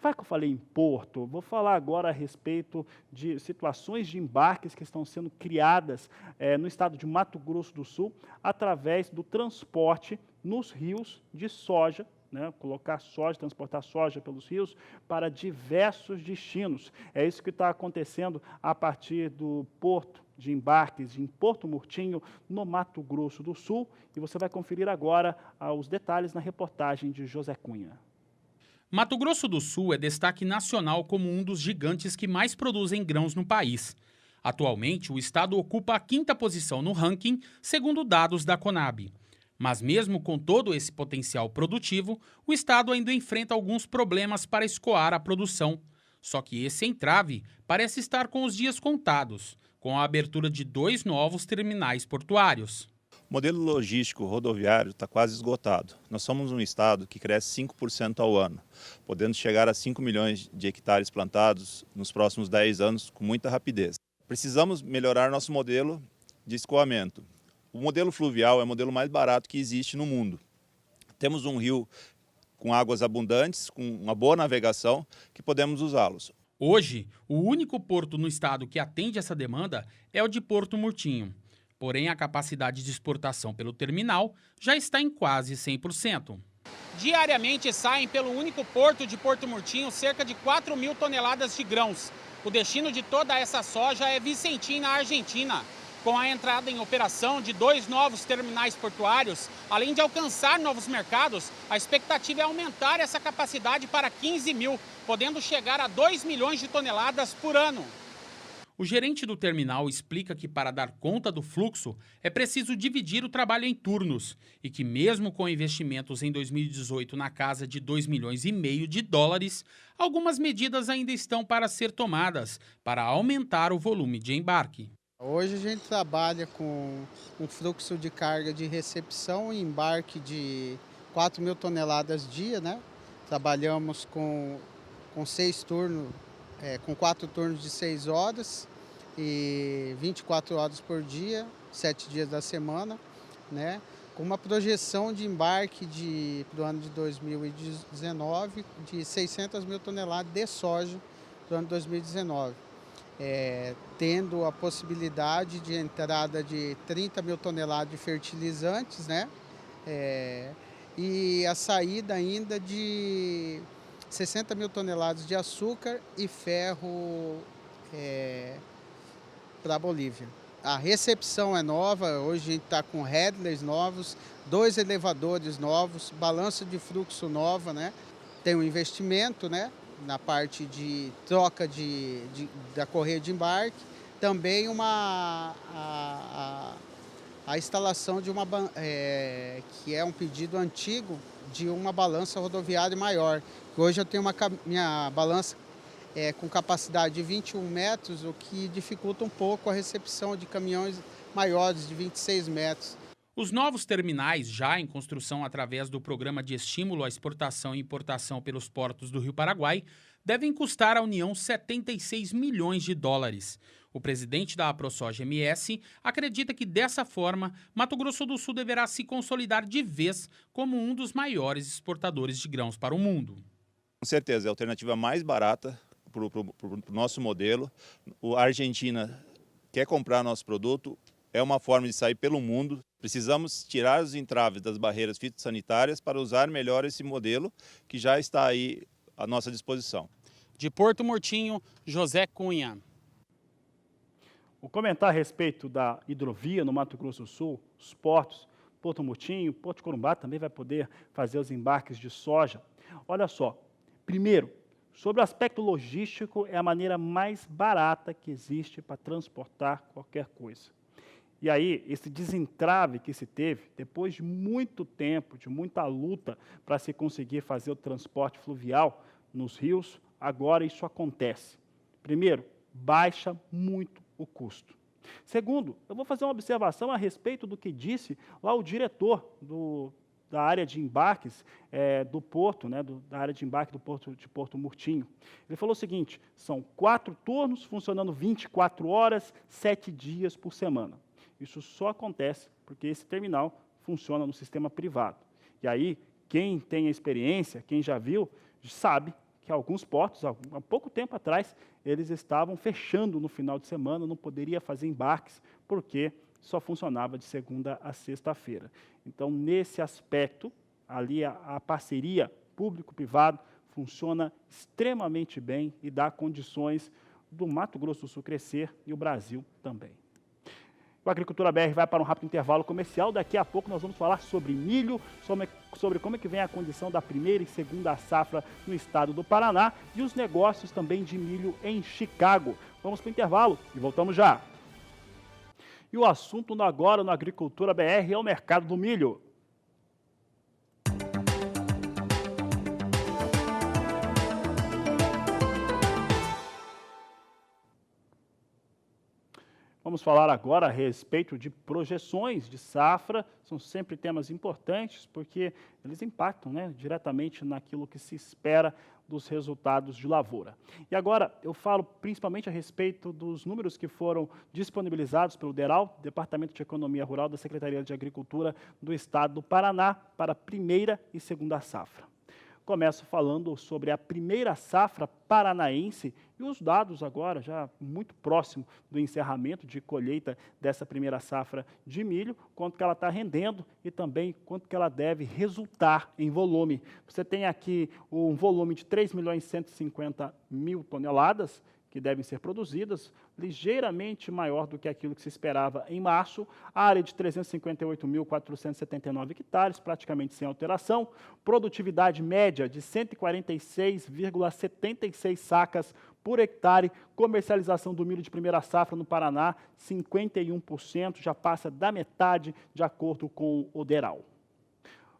Vai que eu falei em porto, vou falar agora a respeito de situações de embarques que estão sendo criadas no estado de Mato Grosso do Sul, através do transporte nos rios de soja, né, colocar soja, transportar soja pelos rios para diversos destinos. É isso que está acontecendo a partir do porto de embarques em Porto Murtinho, no Mato Grosso do Sul, e você vai conferir agora os detalhes na reportagem de José Cunha. Mato Grosso do Sul é destaque nacional como um dos gigantes que mais produzem grãos no país. Atualmente, o estado ocupa a 5ª posição no ranking, segundo dados da Conab. Mas mesmo com todo esse potencial produtivo, o estado ainda enfrenta alguns problemas para escoar a produção. Só que esse entrave parece estar com os dias contados, com a abertura de 2 novos terminais portuários. O modelo logístico rodoviário está quase esgotado. Nós somos um estado que cresce 5% ao ano, podendo chegar a 5 milhões de hectares plantados nos próximos 10 anos com muita rapidez. Precisamos melhorar nosso modelo de escoamento. O modelo fluvial é o modelo mais barato que existe no mundo. Temos um rio com águas abundantes, com uma boa navegação, que podemos usá-los. Hoje, o único porto no estado que atende essa demanda é o de Porto Murtinho. Porém, a capacidade de exportação pelo terminal já está em quase 100%. Diariamente saem pelo único porto de Porto Murtinho cerca de 4 mil toneladas de grãos. O destino de toda essa soja é Vicentim, na Argentina. Com a entrada em operação de 2 novos terminais portuários, além de alcançar novos mercados, a expectativa é aumentar essa capacidade para 15 mil, podendo chegar a 2 milhões de toneladas por ano. O gerente do terminal explica que para dar conta do fluxo é preciso dividir o trabalho em turnos e que mesmo com investimentos em 2018 na casa de 2,5 milhões de dólares, algumas medidas ainda estão para ser tomadas para aumentar o volume de embarque. Hoje a gente trabalha com um fluxo de carga de recepção e embarque de 4 mil toneladas dia, né? Trabalhamos com 6 turnos, com 4 turnos de 6 horas e 24 horas por dia, 7 dias da semana, né? Com uma projeção de embarque para o ano de 2019 de 600 mil toneladas de soja para o ano de 2019. Tendo a possibilidade de entrada de 30 mil toneladas de fertilizantes, né? E a saída ainda de 60 mil toneladas de açúcar e ferro para a Bolívia. A recepção é nova, hoje a gente está com headlers novos, 2 elevadores novos, balança de fluxo nova, né? Tem um investimento, né? Na parte de troca da correia de embarque, também a instalação de que é um pedido antigo de uma balança rodoviária maior. Hoje eu tenho minha balança com capacidade de 21 metros, o que dificulta um pouco a recepção de caminhões maiores de 26 metros. Os novos terminais, já em construção através do Programa de Estímulo à Exportação e Importação pelos Portos do Rio Paraguai, devem custar à União 76 milhões de dólares. O presidente da AproSoja MS acredita que, dessa forma, Mato Grosso do Sul deverá se consolidar de vez como um dos maiores exportadores de grãos para o mundo. Com certeza, é a alternativa mais barata para o nosso modelo. A Argentina quer comprar nosso produto, é uma forma de sair pelo mundo. Precisamos tirar os entraves das barreiras fitossanitárias para usar melhor esse modelo que já está aí à nossa disposição. De Porto Murtinho, José Cunha. O comentário a respeito da hidrovia no Mato Grosso do Sul, os portos, Porto Murtinho, Porto Corumbá também vai poder fazer os embarques de soja. Olha só, primeiro, sobre o aspecto logístico, é a maneira mais barata que existe para transportar qualquer coisa. E aí, esse desentrave que se teve, depois de muito tempo, de muita luta para se conseguir fazer o transporte fluvial nos rios, agora isso acontece. Primeiro, baixa muito o custo. Segundo, eu vou fazer uma observação a respeito do que disse lá o diretor da área de embarques do porto, né, da área de embarque do porto de Porto Murtinho. Ele falou o seguinte: são 4 turnos funcionando 24 horas, 7 dias por semana. Isso só acontece porque esse terminal funciona no sistema privado. E aí, quem tem experiência, quem já viu, sabe que alguns portos, há pouco tempo atrás, eles estavam fechando no final de semana, não poderia fazer embarques, porque só funcionava de segunda a sexta-feira. Então, nesse aspecto, ali a parceria público-privado funciona extremamente bem e dá condições do Mato Grosso do Sul crescer e o Brasil também. O Agricultura BR vai para um rápido intervalo comercial. Daqui a pouco nós vamos falar sobre milho, sobre como é que vem a condição da primeira e segunda safra no estado do Paraná e os negócios também de milho em Chicago. Vamos para o intervalo e voltamos já. E o assunto agora no Agricultura BR é o mercado do milho. Vamos falar agora a respeito de projeções de safra. São sempre temas importantes porque eles impactam, né, diretamente naquilo que se espera dos resultados de lavoura. E agora eu falo principalmente a respeito dos números que foram disponibilizados pelo DERAL, Departamento de Economia Rural da Secretaria de Agricultura do Estado do Paraná, para a primeira e segunda safra. Começo falando sobre a primeira safra paranaense e os dados agora já muito próximo do encerramento de colheita dessa primeira safra de milho, quanto que ela está rendendo e também quanto que ela deve resultar em volume. Você tem aqui um volume de 3.150.000 toneladas, que devem ser produzidas, ligeiramente maior do que aquilo que se esperava em março, área de 358.479 hectares, praticamente sem alteração, produtividade média de 146,76 sacas por hectare, comercialização do milho de primeira safra no Paraná, 51%, já passa da metade, de acordo com o DERAL.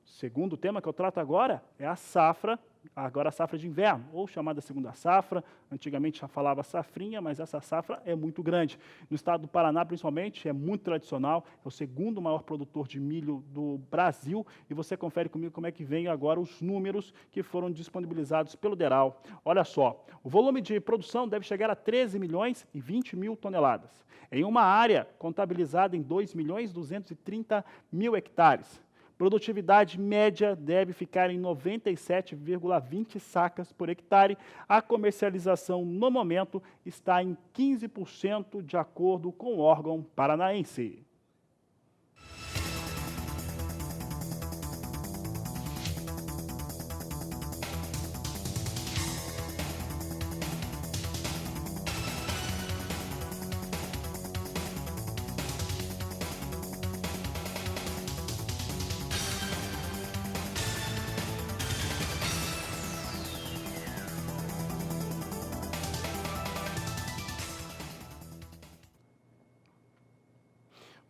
O segundo tema que eu trato agora é a safra, agora a safra de inverno, ou chamada segunda safra. Antigamente já falava safrinha, mas essa safra é muito grande. No estado do Paraná, principalmente, é muito tradicional, é o segundo maior produtor de milho do Brasil, e você confere comigo como é que vem agora os números que foram disponibilizados pelo DERAL. Olha só, o volume de produção deve chegar a 13.020.000 toneladas, em uma área contabilizada em 2.230.000 hectares. Produtividade média deve ficar em 97,20 sacas por hectare. A comercialização, no momento, está em 15%, de acordo com o órgão paranaense.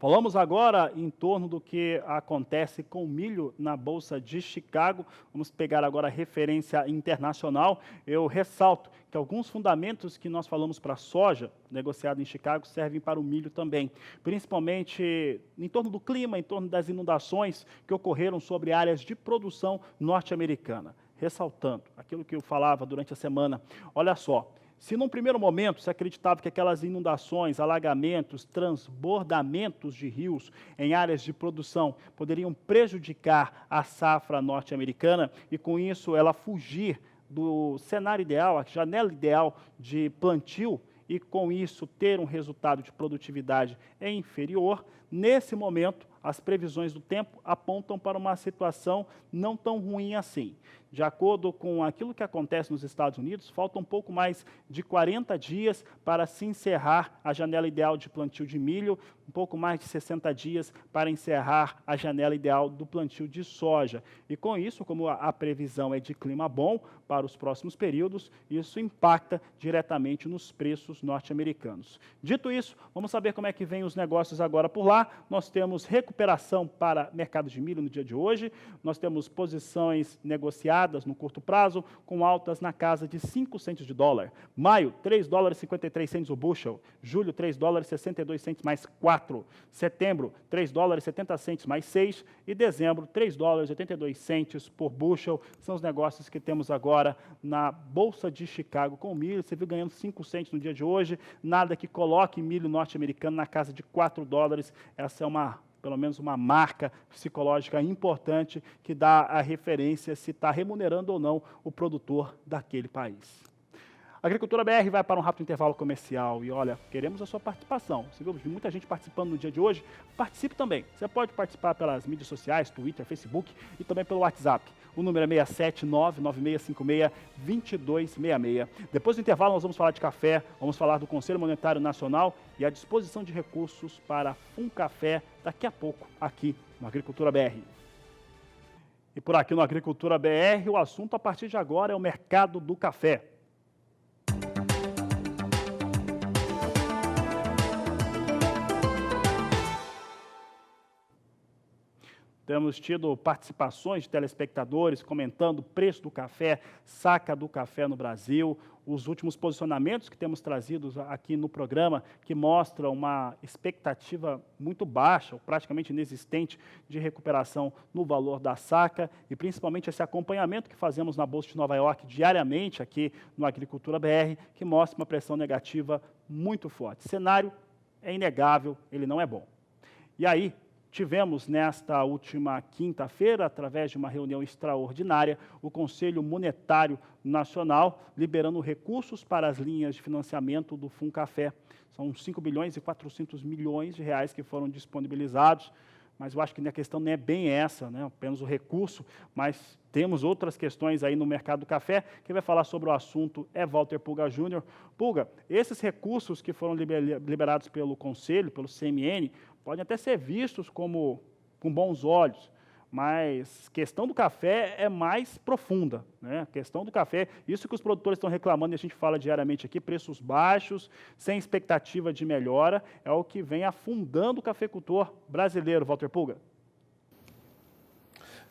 Falamos agora em torno do que acontece com o milho na Bolsa de Chicago. Vamos pegar agora a referência internacional. Eu ressalto que alguns fundamentos que nós falamos para a soja, negociada em Chicago, servem para o milho também. Principalmente em torno do clima, em torno das inundações que ocorreram sobre áreas de produção norte-americana. Ressaltando aquilo que eu falava durante a semana. Olha só. Se num primeiro momento se acreditava que aquelas inundações, alagamentos, transbordamentos de rios em áreas de produção poderiam prejudicar a safra norte-americana e com isso ela fugir do cenário ideal, a janela ideal de plantio e com isso ter um resultado de produtividade inferior, nesse momento as previsões do tempo apontam para uma situação não tão ruim assim. De acordo com aquilo que acontece nos Estados Unidos, falta um pouco mais de 40 dias para se encerrar a janela ideal de plantio de milho, um pouco mais de 60 dias para encerrar a janela ideal do plantio de soja. E com isso, como a previsão é de clima bom para os próximos períodos, isso impacta diretamente nos preços norte-americanos. Dito isso, vamos saber como é que vem os negócios agora por lá. Nós temos recuperação para mercado de milho no dia de hoje, nós temos posições negociadas no curto prazo, com altas na casa de 5 centos de dólar. Maio, 3 dólares e 53 centos o bushel. Julho, 3 dólares e 62 centos mais 4. Setembro, 3 dólares e 70 centos mais 6. E dezembro, 3 dólares e 82 centos por bushel. São os negócios que temos agora na Bolsa de Chicago com milho. Você viu ganhando 5 centos no dia de hoje. Nada que coloque milho norte-americano na casa de 4 dólares. Essa é pelo menos uma marca psicológica importante que dá a referência se está remunerando ou não o produtor daquele país. A Agricultura BR vai para um rápido intervalo comercial e olha, queremos a sua participação. Você viu muita gente participando no dia de hoje? Participe também. Você pode participar pelas mídias sociais, Twitter, Facebook e também pelo WhatsApp. O número é 67996562266. Depois do intervalo nós vamos falar de café, vamos falar do Conselho Monetário Nacional e a disposição de recursos para FUNCAFÉ daqui a pouco aqui no Agricultura BR. E por aqui no Agricultura BR, o assunto a partir de agora é o mercado do café. Temos tido participações de telespectadores comentando o preço do café, saca do café no Brasil, os últimos posicionamentos que temos trazidos aqui no programa, que mostram uma expectativa muito baixa, ou praticamente inexistente, de recuperação no valor da saca, e principalmente esse acompanhamento que fazemos na Bolsa de Nova York diariamente aqui no Agricultura BR, que mostra uma pressão negativa muito forte. O cenário é inegável, ele não é bom. E aí, tivemos nesta última quinta-feira, através de uma reunião extraordinária, o Conselho Monetário Nacional liberando recursos para as linhas de financiamento do FUNCAFÉ. São 5 bilhões e 400 milhões de reais que foram disponibilizados, mas eu acho que a questão não é bem essa, né? Apenas o recurso, mas temos outras questões aí no mercado do café. Quem vai falar sobre o assunto é Walter Pulga Júnior. Pulga, esses recursos que foram liberados pelo Conselho, pelo CMN, podem até ser vistos com bons olhos, mas a questão do café é mais profunda, né? A questão do café, isso que os produtores estão reclamando e a gente fala diariamente aqui, preços baixos, sem expectativa de melhora, é o que vem afundando o cafeicultor brasileiro, Walter Pulga.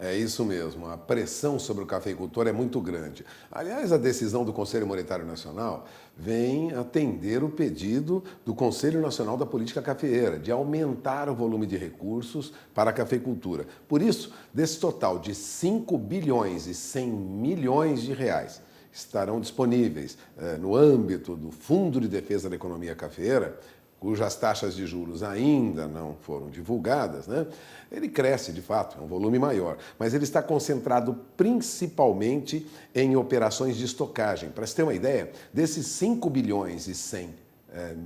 É isso mesmo, a pressão sobre o cafeicultor é muito grande. Aliás, a decisão do Conselho Monetário Nacional vem atender o pedido do Conselho Nacional da Política Cafeeira, de aumentar o volume de recursos para a cafeicultura. Por isso, desse total de 5 bilhões e 100 milhões de reais estarão disponíveis no âmbito do Fundo de Defesa da Economia Cafeeira, cujas taxas de juros ainda não foram divulgadas, né? Ele cresce, de fato, é um volume maior, mas ele está concentrado principalmente em operações de estocagem. Para você ter uma ideia, desses 5 bilhões e 100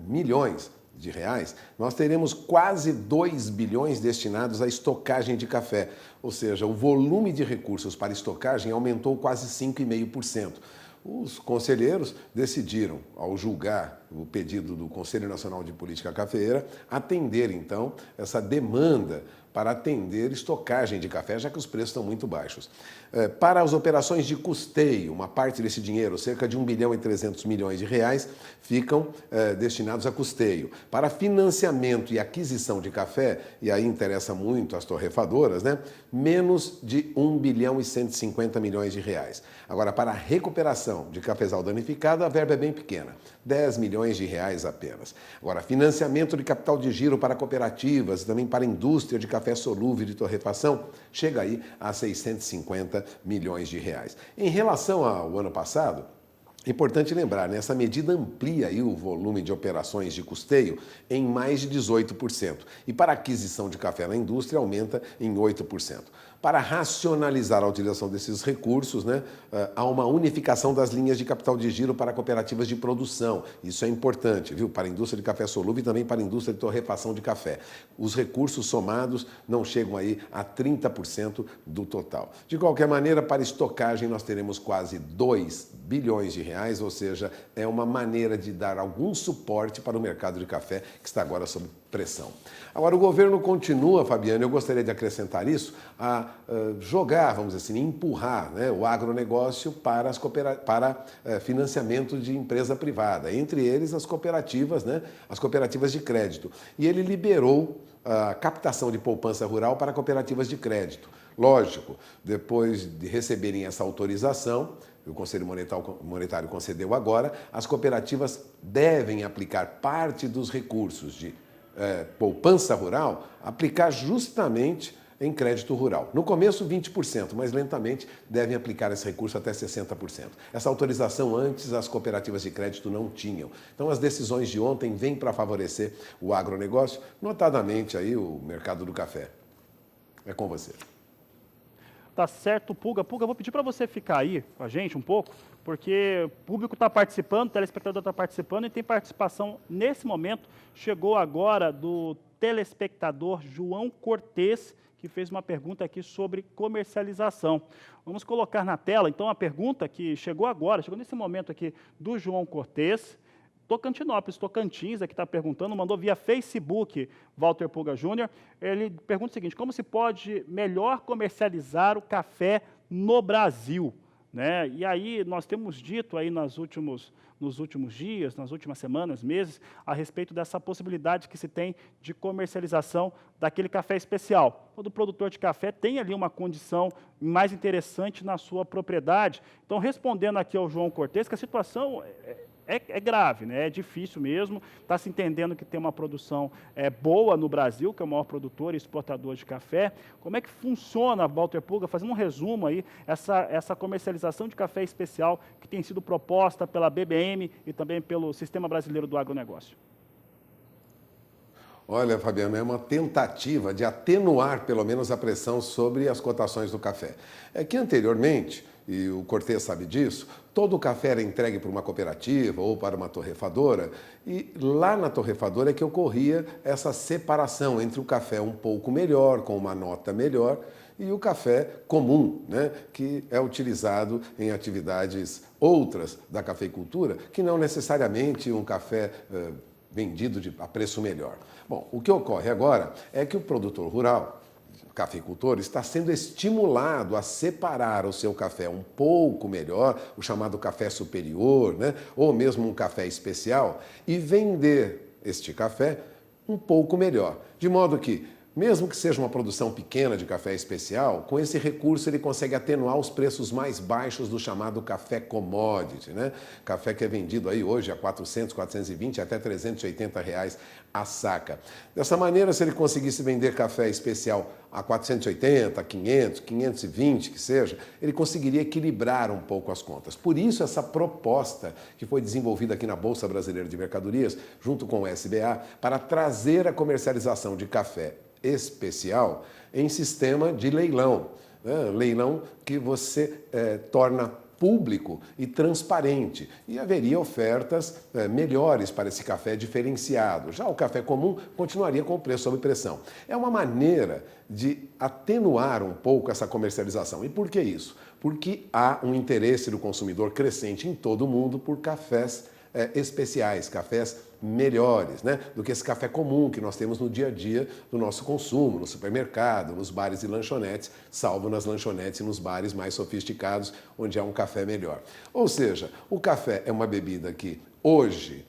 milhões de reais, nós teremos quase 2 bilhões destinados à estocagem de café, ou seja, o volume de recursos para estocagem aumentou quase 5,5%. Os conselheiros decidiram, ao julgar o pedido do Conselho Nacional de Política Cafeeira, atender, então, essa demanda para atender estocagem de café, já que os preços estão muito baixos. Para as operações de custeio, uma parte desse dinheiro, cerca de 1 bilhão e 300 milhões de reais, ficam destinados a custeio. Para financiamento e aquisição de café, e aí interessa muito as torrefadoras, né? Menos de 1 bilhão e 150 milhões de reais. Agora, para a recuperação de cafezal danificado, a verba é bem pequena, 10 milhões de reais apenas. Agora, financiamento de capital de giro para cooperativas e também para a indústria de café solúvel e de torrefação, chega aí a 650 milhões de reais. Em relação ao ano passado, é importante lembrar, né, essa medida amplia aí o volume de operações de custeio em mais de 18%. E para a aquisição de café na indústria, aumenta em 8%. Para racionalizar a utilização desses recursos, né, há uma unificação das linhas de capital de giro para cooperativas de produção. Isso é importante, viu? Para a indústria de café solúvel e também para a indústria de torrefação de café. Os recursos somados não chegam aí a 30% do total. De qualquer maneira, para estocagem nós teremos quase 2 bilhões de reais, ou seja, é uma maneira de dar algum suporte para o mercado de café que está agora sob pressão. Agora, o governo continua, Fabiano, eu gostaria de acrescentar isso, a jogar, vamos dizer assim, empurrar, né, o agronegócio para financiamento de empresa privada, entre eles as cooperativas, né, as cooperativas de crédito. E ele liberou a captação de poupança rural para cooperativas de crédito. Lógico, depois de receberem essa autorização, o Conselho Monetário concedeu agora, as cooperativas devem aplicar parte dos recursos de poupança rural, aplicar justamente em crédito rural. No começo, 20%, mas lentamente devem aplicar esse recurso até 60%. Essa autorização antes as cooperativas de crédito não tinham. Então, as decisões de ontem vêm para favorecer o agronegócio, notadamente aí o mercado do café. É com você. Tá certo, Pulga. Pulga, vou pedir para você ficar aí com a gente um pouco, porque o público está participando, o telespectador está participando e tem participação nesse momento. Chegou agora do telespectador João Cortez, que fez uma pergunta aqui sobre comercialização. Vamos colocar na tela, então, a pergunta que chegou agora, chegou nesse momento aqui do João Cortez, Tocantinópolis, Tocantins, aqui está perguntando, mandou via Facebook, Walter Pulga Júnior. Ele pergunta o seguinte: como se pode melhor comercializar o café no Brasil? Né? E aí nós temos dito aí nos últimos dias, nas últimas semanas, meses, a respeito dessa possibilidade que se tem de comercialização daquele café especial. Todo produtor de café tem ali uma condição mais interessante na sua propriedade. Então, respondendo aqui ao João Cortez, que a situação é grave, né? É difícil mesmo, está se entendendo que tem uma produção boa no Brasil, que é o maior produtor e exportador de café. Como é que funciona, Walter Pulga, fazendo um resumo aí, essa comercialização de café especial que tem sido proposta pela BBM e também pelo Sistema Brasileiro do Agronegócio? Olha, Fabiano, é uma tentativa de atenuar pelo menos a pressão sobre as cotações do café. É que anteriormente, e o Cortez sabe disso, todo o café era entregue por uma cooperativa ou para uma torrefadora, e lá na torrefadora é que ocorria essa separação entre o café um pouco melhor, com uma nota melhor, e o café comum, né, que é utilizado em atividades outras da cafeicultura, que não necessariamente um café vendido a preço melhor. Bom, o que ocorre agora é que o produtor rural, cafeicultor, está sendo estimulado a separar o seu café um pouco melhor, o chamado café superior, né? Ou mesmo um café especial, e vender este café um pouco melhor. De modo que, mesmo que seja uma produção pequena de café especial, com esse recurso ele consegue atenuar os preços mais baixos do chamado café commodity, né? Café que é vendido aí hoje a 400, 420 até 380 reais a saca. Dessa maneira, se ele conseguisse vender café especial a 480, 500, 520 que seja, ele conseguiria equilibrar um pouco as contas. Por isso essa proposta que foi desenvolvida aqui na Bolsa Brasileira de Mercadorias, junto com o SBA, para trazer a comercialização de café especial em sistema de leilão. Né? Leilão que você torna público e transparente. E haveria ofertas melhores para esse café diferenciado. Já o café comum continuaria com o preço sob pressão. É uma maneira de atenuar um pouco essa comercialização. E por que isso? Porque há um interesse do consumidor crescente em todo o mundo por cafés especiais, cafés melhores, né, do que esse café comum que nós temos no dia a dia do nosso consumo, no supermercado, nos bares e lanchonetes, salvo nas lanchonetes e nos bares mais sofisticados, onde há um café melhor. Ou seja, o café é uma bebida que hoje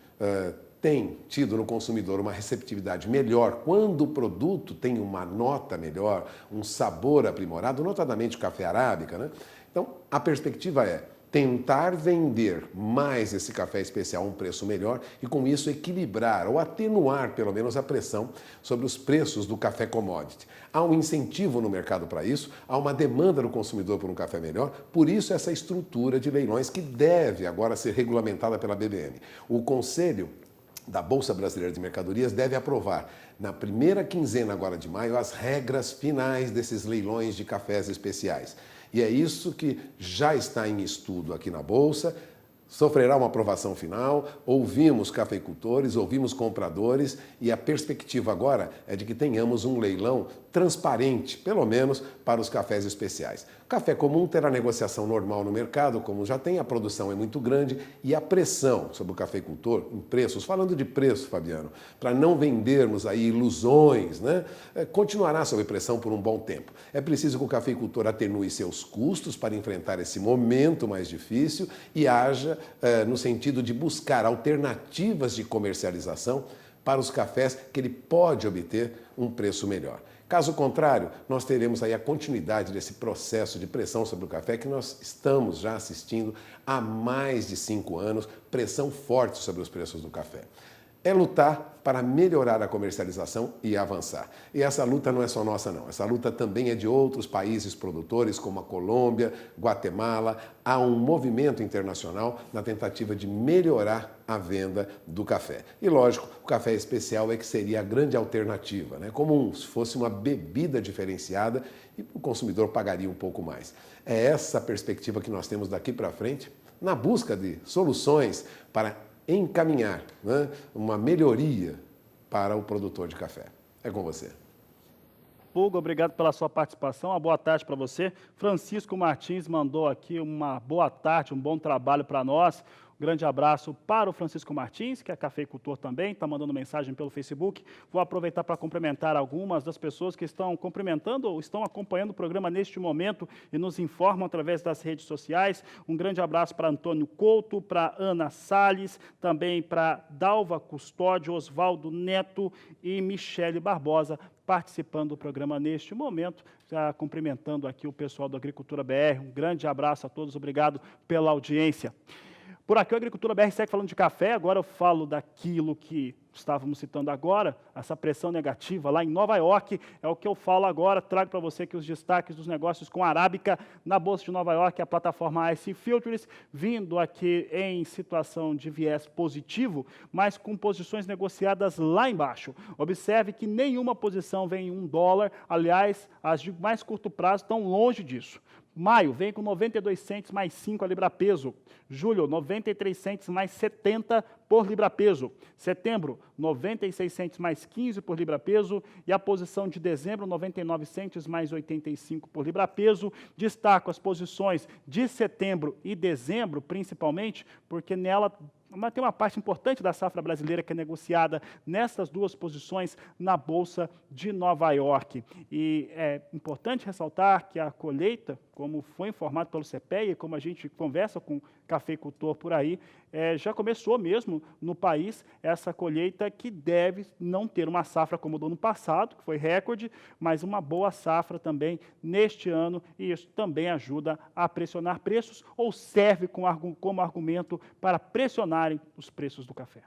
tem tido no consumidor uma receptividade melhor quando o produto tem uma nota melhor, um sabor aprimorado, notadamente o café arábica, né? Então, a perspectiva é tentar vender mais esse café especial a um preço melhor e, com isso, equilibrar ou atenuar, pelo menos, a pressão sobre os preços do café commodity. Há um incentivo no mercado para isso, há uma demanda do consumidor por um café melhor, por isso essa estrutura de leilões que deve agora ser regulamentada pela BBM. O Conselho da Bolsa Brasileira de Mercadorias deve aprovar, na primeira quinzena agora de maio, as regras finais desses leilões de cafés especiais. E é isso que já está em estudo aqui na Bolsa, sofrerá uma aprovação final, ouvimos cafeicultores, ouvimos compradores e a perspectiva agora é de que tenhamos um leilão transparente, pelo menos para os cafés especiais. O café comum terá negociação normal no mercado, como já tem, a produção é muito grande e a pressão sobre o cafeicultor em preços, falando de preço, Fabiano, para não vendermos aí ilusões, né, continuará sob pressão por um bom tempo. É preciso que o cafeicultor atenue seus custos para enfrentar esse momento mais difícil e haja no sentido de buscar alternativas de comercialização para os cafés que ele pode obter um preço melhor. Caso contrário, nós teremos aí a continuidade desse processo de pressão sobre o café que nós estamos já assistindo há mais de 5 anos, pressão forte sobre os preços do café. é lutar para melhorar a comercialização e avançar. E essa luta não é só nossa, não. Essa luta também é de outros países produtores, como a Colômbia, Guatemala. Há um movimento internacional na tentativa de melhorar a venda do café. E, lógico, o café especial é que seria a grande alternativa, né? Como se fosse uma bebida diferenciada e o consumidor pagaria um pouco mais. É essa a perspectiva que nós temos daqui para frente, na busca de soluções para encaminhar, né, uma melhoria para o produtor de café. É com você. Hugo, obrigado pela sua participação. Uma boa tarde para você. Francisco Martins mandou aqui uma boa tarde, um bom trabalho para nós. Um grande abraço para o Francisco Martins, que é cafeicultor também, está mandando mensagem pelo Facebook. Vou aproveitar para cumprimentar algumas das pessoas que estão cumprimentando ou estão acompanhando o programa neste momento e nos informam através das redes sociais. Um grande abraço para Antônio Couto, para Ana Salles, também para Dalva Custódio, Oswaldo Neto e Michele Barbosa, participando do programa neste momento, já cumprimentando aqui o pessoal do Agricultura BR. Um grande abraço a todos, obrigado pela audiência. Por aqui, o Agricultura BR segue falando de café, agora eu falo daquilo que estávamos citando agora, essa pressão negativa lá em Nova York, é o que eu falo agora, trago para você aqui os destaques dos negócios com a Arábica na Bolsa de Nova York, a plataforma IC Futures, vindo aqui em situação de viés positivo, mas com posições negociadas lá embaixo. Observe que nenhuma posição vem em $1, aliás, as de mais curto prazo estão longe disso. Maio vem com 92 centes mais 5 a libra-peso. Julho, 93 centes mais 70 por libra-peso. Setembro, 96 centes mais 15 por libra-peso. E a posição de dezembro, 99 centes mais 85 por libra-peso. Destaco as posições de setembro e dezembro, principalmente, porque nela tem uma parte importante da safra brasileira que é negociada nessas duas posições na Bolsa de Nova York. E é importante ressaltar que a colheita, como foi informado pelo CPEA e como a gente conversa com cafeicultor por aí, já começou mesmo no país essa colheita que deve não ter uma safra como do ano passado, que foi recorde, mas uma boa safra também neste ano, e isso também ajuda a pressionar preços ou serve como argumento para pressionarem os preços do café.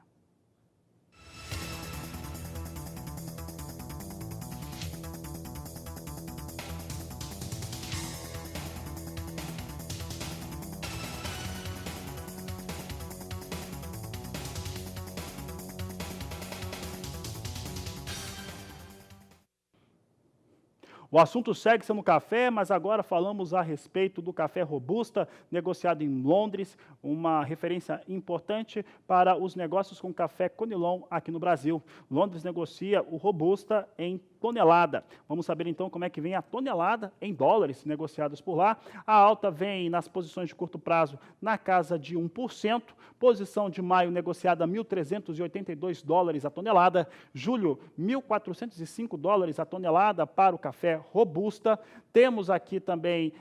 O assunto segue sendo café, mas agora falamos a respeito do café Robusta, negociado em Londres, uma referência importante para os negócios com café Conilon aqui no Brasil. Londres negocia o Robusta em tonelada. Vamos saber então como é que vem a tonelada em dólares negociados por lá. A alta vem nas posições de curto prazo na casa de 1%, posição de maio negociada $1.382 a tonelada, julho $1.405 a tonelada para o café Robusta. Temos aqui também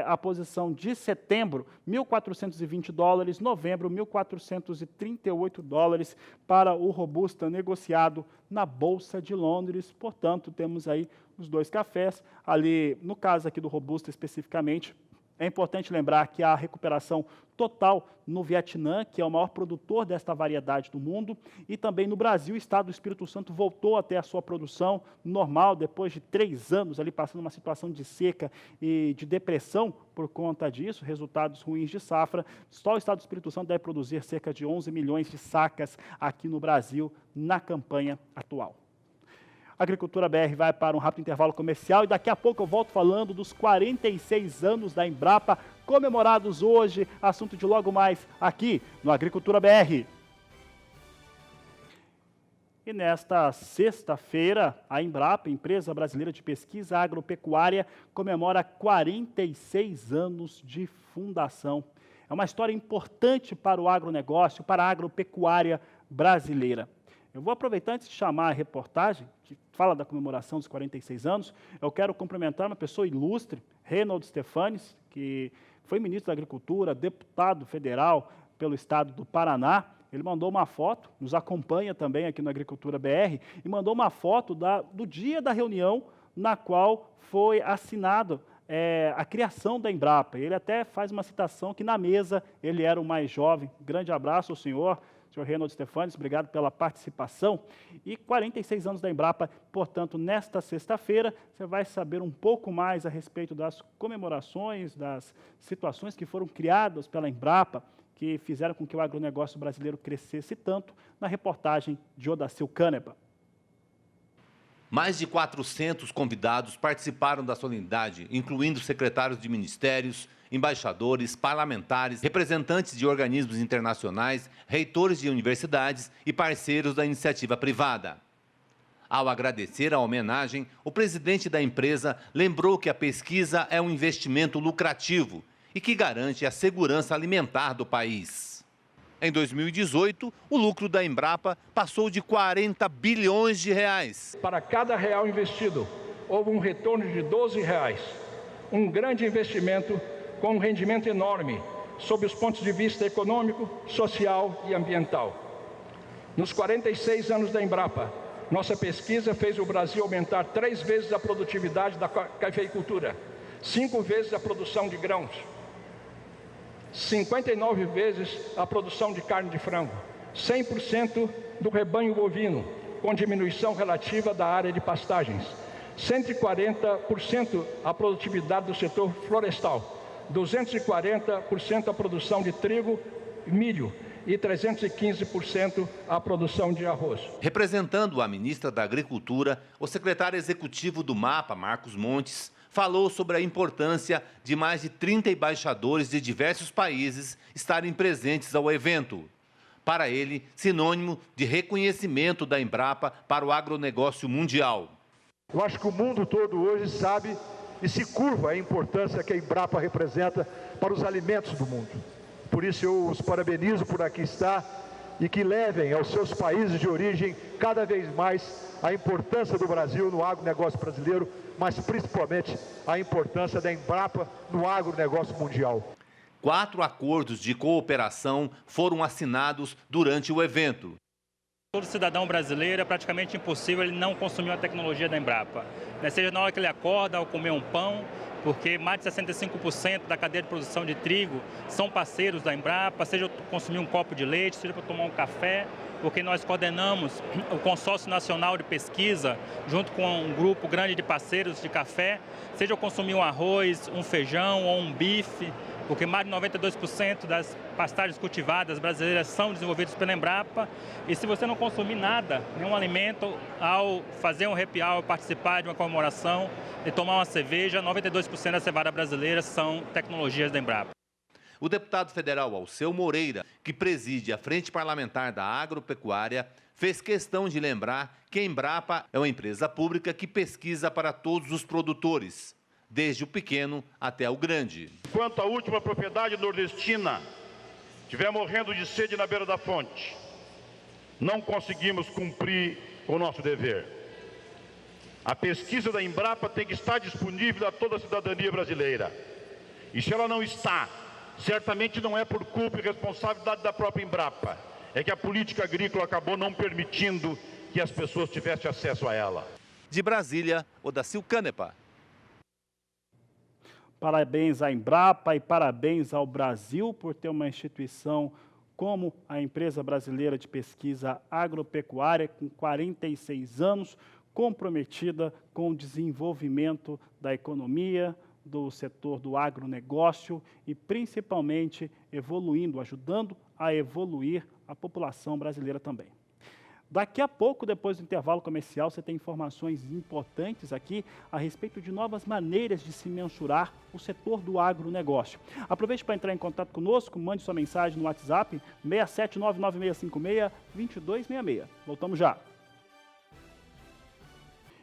a posição de setembro, $1.420, novembro $1.438 para o Robusta negociado na Bolsa de Londres. Portanto, temos aí os dois cafés. Ali, no caso aqui do Robusta especificamente, é importante lembrar que há recuperação total no Vietnã, que é o maior produtor desta variedade do mundo, e também no Brasil, o estado do Espírito Santo voltou a ter a sua produção normal, depois de 3 anos ali passando uma situação de seca e de depressão por conta disso, resultados ruins de safra. Só o estado do Espírito Santo deve produzir cerca de 11 milhões de sacas aqui no Brasil na campanha atual. A Agricultura BR vai para um rápido intervalo comercial e daqui a pouco eu volto falando dos 46 anos da Embrapa, comemorados hoje, assunto de logo mais aqui no Agricultura BR. E nesta sexta-feira, a Embrapa, Empresa Brasileira de Pesquisa Agropecuária, comemora 46 anos de fundação. É uma história importante para o agronegócio, para a agropecuária brasileira. Eu vou aproveitar antes de chamar a reportagem, que fala da comemoração dos 46 anos, eu quero cumprimentar uma pessoa ilustre, Reinaldo Stefanes, que foi ministro da Agricultura, deputado federal pelo estado do Paraná. Ele mandou uma foto, nos acompanha também aqui no Agricultura BR, e mandou uma foto do dia da reunião na qual foi assinado a criação da Embrapa. Ele até faz uma citação que na mesa ele era o mais jovem. Grande abraço ao senhor. Senhor Reinaldo Stefanes, obrigado pela participação. E 46 anos da Embrapa, portanto, nesta sexta-feira, você vai saber um pouco mais a respeito das comemorações, das situações que foram criadas pela Embrapa, que fizeram com que o agronegócio brasileiro crescesse tanto, na reportagem de Odacil Canepa. Mais de 400 convidados participaram da solenidade, incluindo secretários de ministérios, embaixadores, parlamentares, representantes de organismos internacionais, reitores de universidades e parceiros da iniciativa privada. Ao agradecer a homenagem, o presidente da empresa lembrou que a pesquisa é um investimento lucrativo e que garante a segurança alimentar do país. Em 2018, o lucro da Embrapa passou de 40 bilhões de reais. Para cada real investido, houve um retorno de 12 reais. Um grande investimento com um rendimento enorme, sob os pontos de vista econômico, social e ambiental. Nos 46 anos da Embrapa, nossa pesquisa fez o Brasil aumentar 3 vezes a produtividade da cafeicultura, 5 vezes a produção de grãos, 59 vezes a produção de carne de frango, 100% do rebanho bovino, com diminuição relativa da área de pastagens, 140% a produtividade do setor florestal, 240% a produção de trigo e milho e 315% a produção de arroz. Representando a ministra da Agricultura, o secretário executivo do MAPA, Marcos Montes, falou sobre a importância de mais de 30 embaixadores de diversos países estarem presentes ao evento. Para ele, sinônimo de reconhecimento da Embrapa para o agronegócio mundial. Eu acho que o mundo todo hoje sabe e se curva a importância que a Embrapa representa para os alimentos do mundo. Por isso eu os parabenizo por aqui estar e que levem aos seus países de origem cada vez mais a importância do Brasil no agronegócio brasileiro, mas principalmente a importância da Embrapa no agronegócio mundial. 4 acordos de cooperação foram assinados durante o evento. Todo cidadão brasileiro é praticamente impossível ele não consumir a tecnologia da Embrapa. Seja na hora que ele acorda ao comer um pão, porque mais de 65% da cadeia de produção de trigo são parceiros da Embrapa, seja consumir um copo de leite, seja para tomar um café, porque nós coordenamos o Consórcio Nacional de Pesquisa, junto com um grupo grande de parceiros de café, seja eu consumir um arroz, um feijão ou um bife, porque mais de 92% das pastagens cultivadas brasileiras são desenvolvidas pela Embrapa. E se você não consumir nada, nenhum alimento, ao fazer um happy hour, participar de uma comemoração e tomar uma cerveja, 92% da cevada brasileira são tecnologias da Embrapa. O deputado federal Alceu Moreira, que preside a Frente Parlamentar da Agropecuária, fez questão de lembrar que a Embrapa é uma empresa pública que pesquisa para todos os produtores, desde o pequeno até o grande. Enquanto a última propriedade nordestina estiver morrendo de sede na beira da fonte, não conseguimos cumprir o nosso dever. A pesquisa da Embrapa tem que estar disponível a toda a cidadania brasileira. E se ela não está, certamente não é por culpa e responsabilidade da própria Embrapa. É que a política agrícola acabou não permitindo que as pessoas tivessem acesso a ela. De Brasília, Odacil Canepa. Parabéns à Embrapa e parabéns ao Brasil por ter uma instituição como a Empresa Brasileira de Pesquisa Agropecuária, com 46 anos, comprometida com o desenvolvimento da economia, do setor do agronegócio e, principalmente, evoluindo, ajudando a evoluir a população brasileira também. Daqui a pouco, depois do intervalo comercial, você tem informações importantes aqui a respeito de novas maneiras de se mensurar o setor do agronegócio. Aproveite para entrar em contato conosco, mande sua mensagem no WhatsApp 6799656-2266. Voltamos já.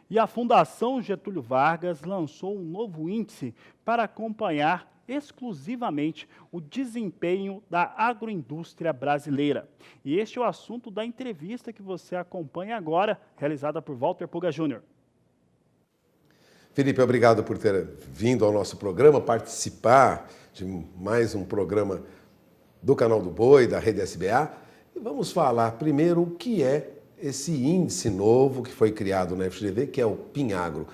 E a Fundação Getúlio Vargas lançou um novo índice para acompanhar exclusivamente o desempenho da agroindústria brasileira. E este é o assunto da entrevista que você acompanha agora, realizada por Walter Puga Júnior. Felipe, obrigado por ter vindo ao nosso programa, participar de mais um programa do Canal do Boi, da Rede SBA. E vamos falar primeiro o que é esse índice novo que foi criado na FGV, que é o PINAGRO.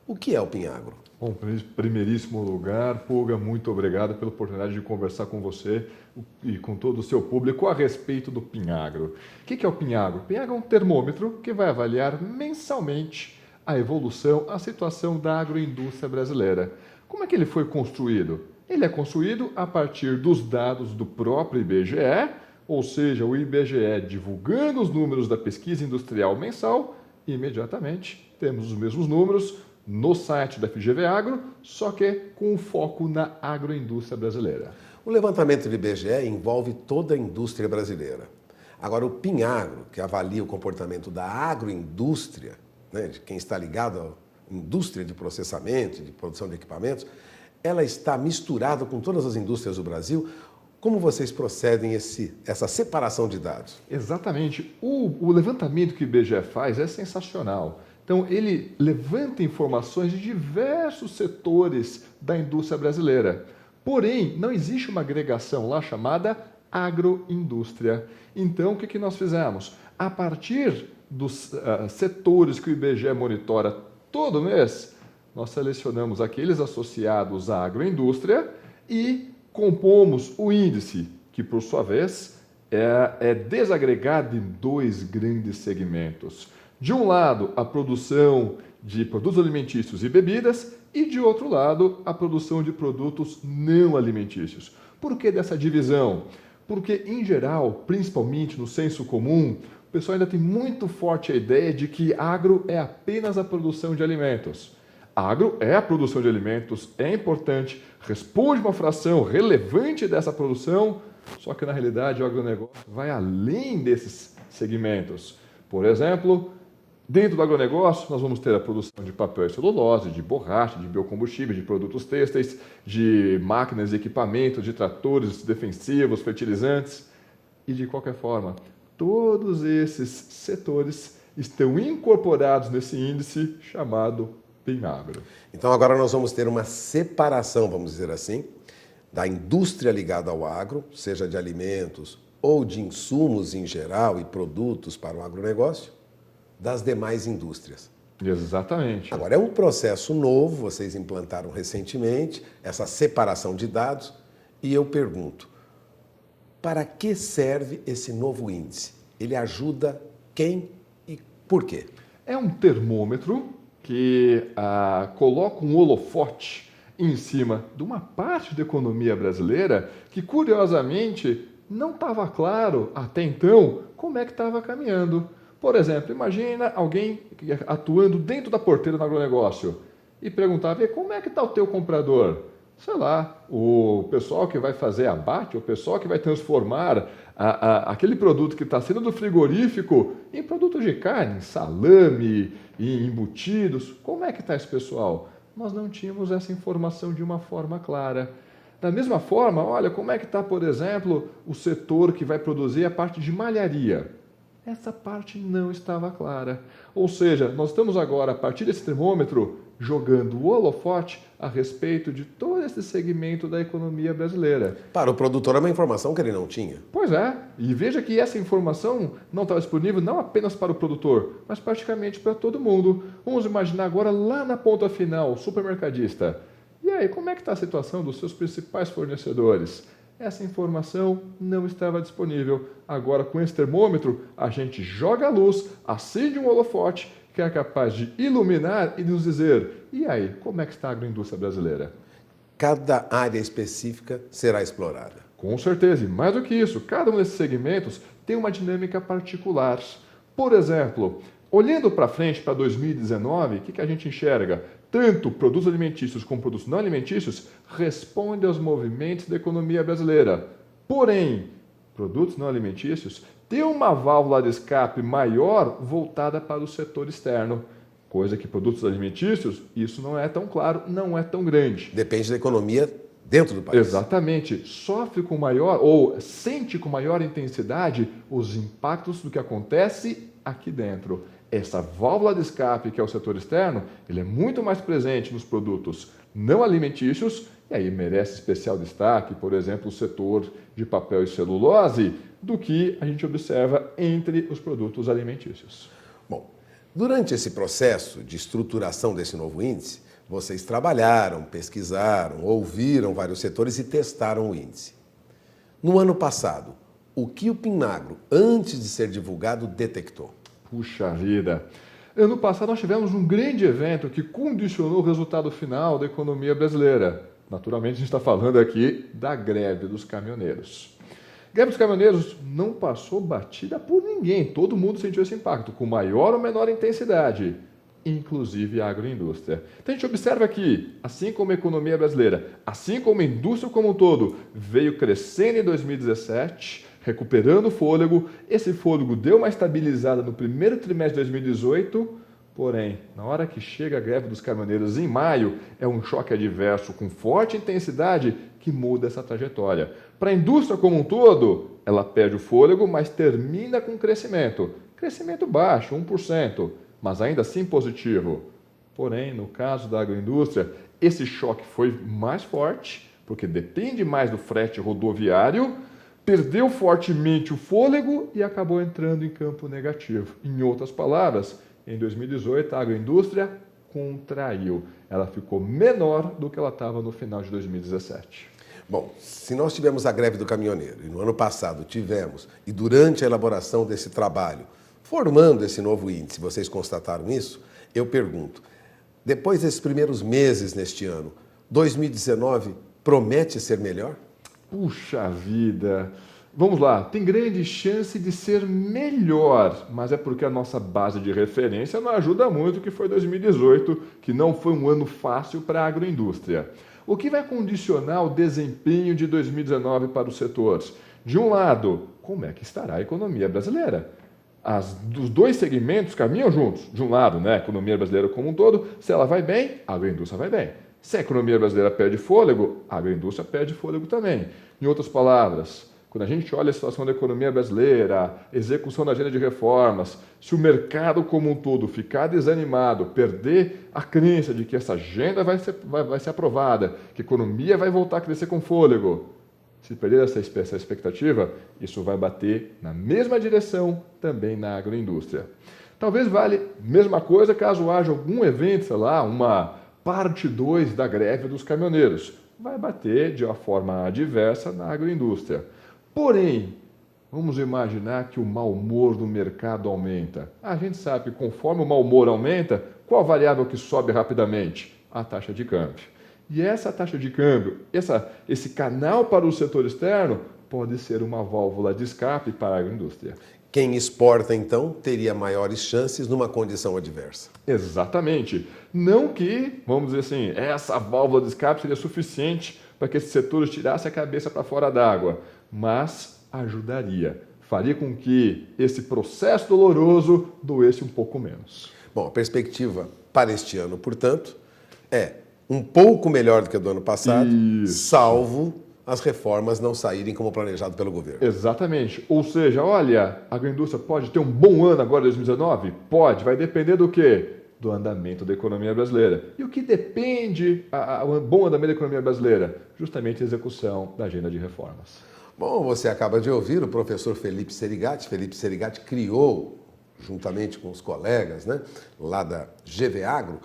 O que é o PINAGRO? Bom, em primeiríssimo lugar, Puga, muito obrigado pela oportunidade de conversar com você e com todo o seu público a respeito do Pinhagro. O que é o Pinhagro? O Pinhagro é um termômetro que vai avaliar mensalmente a evolução, a situação da agroindústria brasileira. Como é que ele foi construído? Ele é construído a partir dos dados do próprio IBGE, ou seja, o IBGE divulgando os números da pesquisa industrial mensal, e imediatamente temos os mesmos números no site da FGV Agro, só que com foco na agroindústria brasileira. O levantamento do IBGE envolve toda a indústria brasileira. Agora, o Pinhagro, que avalia o comportamento da agroindústria, né, de quem está ligado à indústria de processamento, de produção de equipamentos, ela está misturada com todas as indústrias do Brasil. Como vocês procedem essa separação de dados? Exatamente. O levantamento que o IBGE faz é sensacional. Então, ele levanta informações de diversos setores da indústria brasileira. Porém, não existe uma agregação lá chamada agroindústria. Então, o que nós fizemos? A partir dos setores que o IBGE monitora todo mês, nós selecionamos aqueles associados à agroindústria e compomos o índice, que, por sua vez, é desagregado em dois grandes segmentos. De um lado, a produção de produtos alimentícios e bebidas e, de outro lado, a produção de produtos não alimentícios. Por que dessa divisão? Porque, em geral, principalmente no senso comum, o pessoal ainda tem muito forte a ideia de que agro é apenas a produção de alimentos. Agro é a produção de alimentos, é importante, responde uma fração relevante dessa produção, só que, na realidade, o agronegócio vai além desses segmentos. Por exemplo, dentro do agronegócio, nós vamos ter a produção de papel e celulose, de borracha, de biocombustível, de produtos têxteis, de máquinas e equipamentos, de tratores defensivos, fertilizantes. E, de qualquer forma, todos esses setores estão incorporados nesse índice chamado Pinhagro. Então, agora nós vamos ter uma separação, vamos dizer assim, da indústria ligada ao agro, seja de alimentos ou de insumos em geral e produtos para o agronegócio, das demais indústrias. Exatamente. Agora, é um processo novo, vocês implantaram recentemente, essa separação de dados, e eu pergunto, para que serve esse novo índice? Ele ajuda quem e por quê? É um termômetro que coloca um holofote em cima de uma parte da economia brasileira que, curiosamente, não estava claro até então como é que estava caminhando. Por exemplo, imagina alguém atuando dentro da porteira do agronegócio e perguntava, como é que está o teu comprador? Sei lá, o pessoal que vai fazer abate, o pessoal que vai transformar aquele produto que está saindo do frigorífico em produtos de carne, salame, em embutidos. Como é que está esse pessoal? Nós não tínhamos essa informação de uma forma clara. Da mesma forma, olha, como é que está, por exemplo, o setor que vai produzir a parte de malharia? Essa parte não estava clara. Ou seja, nós estamos agora, a partir desse termômetro, jogando o holofote a respeito de todo esse segmento da economia brasileira. Para o produtor é uma informação que ele não tinha. Pois é, e veja que essa informação não estava disponível não apenas para o produtor, mas praticamente para todo mundo. Vamos imaginar agora lá na ponta final, o supermercadista. E aí, como é que está a situação dos seus principais fornecedores? Essa informação não estava disponível. Agora, com esse termômetro, a gente joga a luz, acende um holofote que é capaz de iluminar e nos dizer, e aí, como é que está a agroindústria brasileira? Cada área específica será explorada. Com certeza, e mais do que isso, cada um desses segmentos tem uma dinâmica particular. Por exemplo, olhando para frente, para 2019, o que a gente enxerga? Tanto produtos alimentícios como produtos não alimentícios respondem aos movimentos da economia brasileira. Porém, produtos não alimentícios têm uma válvula de escape maior voltada para o setor externo, coisa que produtos alimentícios, isso não é tão claro, não é tão grande. Depende da economia dentro do país. Exatamente. Sofre com maior, ou sente com maior intensidade os impactos do que acontece aqui dentro. Essa válvula de escape, que é o setor externo, ele é muito mais presente nos produtos não alimentícios, e aí merece especial destaque, por exemplo, o setor de papel e celulose, do que a gente observa entre os produtos alimentícios. Bom, durante esse processo de estruturação desse novo índice, Vocês trabalharam, pesquisaram, ouviram vários setores e testaram o índice. No ano passado, o que o Pinagro, antes de ser divulgado, detectou? Puxa vida! Ano passado nós tivemos um grande evento que condicionou o resultado final da economia brasileira. Naturalmente a gente está falando aqui da greve dos caminhoneiros. A greve dos caminhoneiros não passou batida por ninguém, todo mundo sentiu esse impacto, com maior ou menor intensidade, inclusive a agroindústria. Então a gente observa que, assim como a economia brasileira, assim como a indústria como um todo, veio crescendo em 2017, recuperando o fôlego, esse fôlego deu uma estabilizada no primeiro trimestre de 2018, porém, na hora que chega a greve dos caminhoneiros em maio, é um choque adverso com forte intensidade que muda essa trajetória. Para a indústria como um todo, ela perde o fôlego, mas termina com crescimento. Crescimento baixo, 1%, mas ainda assim positivo. Porém, no caso da agroindústria, esse choque foi mais forte, porque depende mais do frete rodoviário, perdeu fortemente o fôlego e acabou entrando em campo negativo. Em outras palavras, em 2018, a agroindústria contraiu. Ela ficou menor do que ela estava no final de 2017. Bom, se nós tivemos a greve do caminhoneiro, e no ano passado tivemos, e durante a elaboração desse trabalho, formando esse novo índice, vocês constataram isso? Eu pergunto, depois desses primeiros meses neste ano, 2019 promete ser melhor? Puxa vida! Vamos lá, tem grande chance de ser melhor, mas é porque a nossa base de referência não ajuda muito, que foi 2018, que não foi um ano fácil para a agroindústria. O que vai condicionar o desempenho de 2019 para os setores? De um lado, como é que estará a economia brasileira? Os dois segmentos caminham juntos. De um lado, né, a economia brasileira como um todo, se ela vai bem, a agroindústria vai bem. Se a economia brasileira perde fôlego, a agroindústria perde fôlego também. Em outras palavras, quando a gente olha a situação da economia brasileira, a execução da agenda de reformas, se o mercado como um todo ficar desanimado, perder a crença de que essa agenda vai ser aprovada, que a economia vai voltar a crescer com fôlego, se perder essa expectativa, isso vai bater na mesma direção também na agroindústria. Talvez vale a mesma coisa caso haja algum evento, sei lá, uma parte 2 da greve dos caminhoneiros. Vai bater de uma forma adversa na agroindústria. Porém, vamos imaginar que o mau humor do mercado aumenta. A gente sabe que conforme o mau humor aumenta, qual a variável que sobe rapidamente? A taxa de câmbio. E essa taxa de câmbio, esse canal para o setor externo, pode ser uma válvula de escape para a agroindústria. Quem exporta, então, teria maiores chances numa condição adversa. Exatamente. Não que, vamos dizer assim, essa válvula de escape seria suficiente para que esses setores tirassem a cabeça para fora d'água, mas ajudaria. Faria com que esse processo doloroso doesse um pouco menos. Bom, a perspectiva para este ano, portanto, é um pouco melhor do que a do ano passado, salvo as reformas não saírem como planejado pelo governo. Exatamente. Ou seja, olha, a agroindústria pode ter um bom ano agora, 2019? Pode. Vai depender do quê? Do andamento da economia brasileira. E o que depende o bom andamento da economia brasileira? Justamente a execução da agenda de reformas. Bom, você acaba de ouvir o professor Felipe Serigati. Felipe Serigati criou, juntamente com os colegas, né, lá da GVAgro,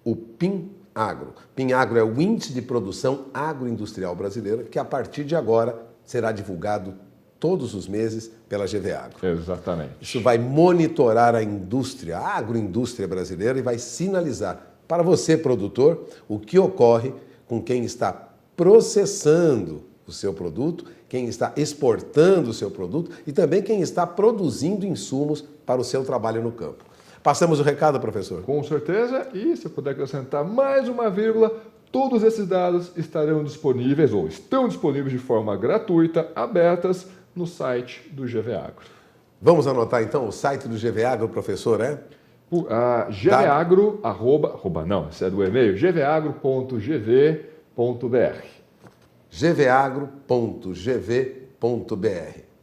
o Pinagro. Pinagro é o Índice de Produção Agroindustrial Brasileira, que a partir de agora será divulgado todos os meses pela GVAgro. Exatamente. Isso vai monitorar a indústria, a agroindústria brasileira, e vai sinalizar para você, produtor, o que ocorre com quem está processando o seu produto, quem está exportando o seu produto e também quem está produzindo insumos para o seu trabalho no campo. Passamos o recado, professor? Com certeza, e se eu puder acrescentar mais uma vírgula, todos esses dados estarão disponíveis ou estão disponíveis de forma gratuita, abertas, no site do GVAgro. Vamos anotar então o site do GVAgro, professor, é? GVAgro, esse é do e-mail, gvagro.gv.br. gvagro.gv.br.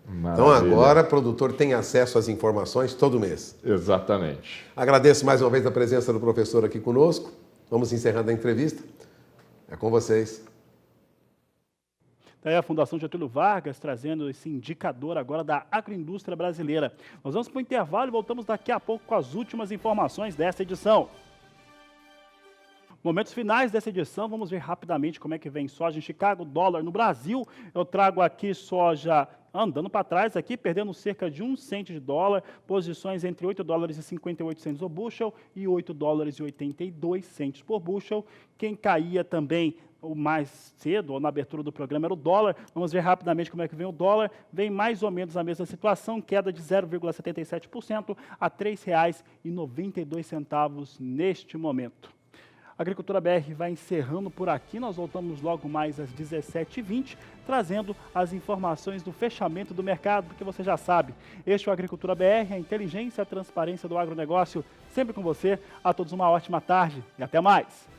Então agora o produtor tem acesso às informações todo mês. Exatamente. Agradeço mais uma vez a presença do professor aqui conosco. Vamos encerrando a entrevista. É com vocês. Daí a Fundação Getúlio Vargas trazendo esse indicador agora da agroindústria brasileira. Nós vamos para o intervalo e voltamos daqui a pouco com as últimas informações desta edição. Momentos finais dessa edição, vamos ver rapidamente como é que vem soja em Chicago, dólar no Brasil. Eu trago aqui soja andando para trás, aqui perdendo cerca de 1 cento de dólar, posições entre 8 dólares e 58 centos o bushel e 8 dólares e 82 centos por bushel. Quem caía também o mais cedo, ou na abertura do programa, era o dólar. Vamos ver rapidamente como é que vem o dólar. Vem mais ou menos a mesma situação, queda de 0,77% a R$ 3,92 neste momento. A Agricultura BR vai encerrando por aqui, nós voltamos logo mais às 17h20, trazendo as informações do fechamento do mercado, porque você já sabe, este é o Agricultura BR, a inteligência e a transparência do agronegócio, sempre com você. A todos uma ótima tarde e até mais!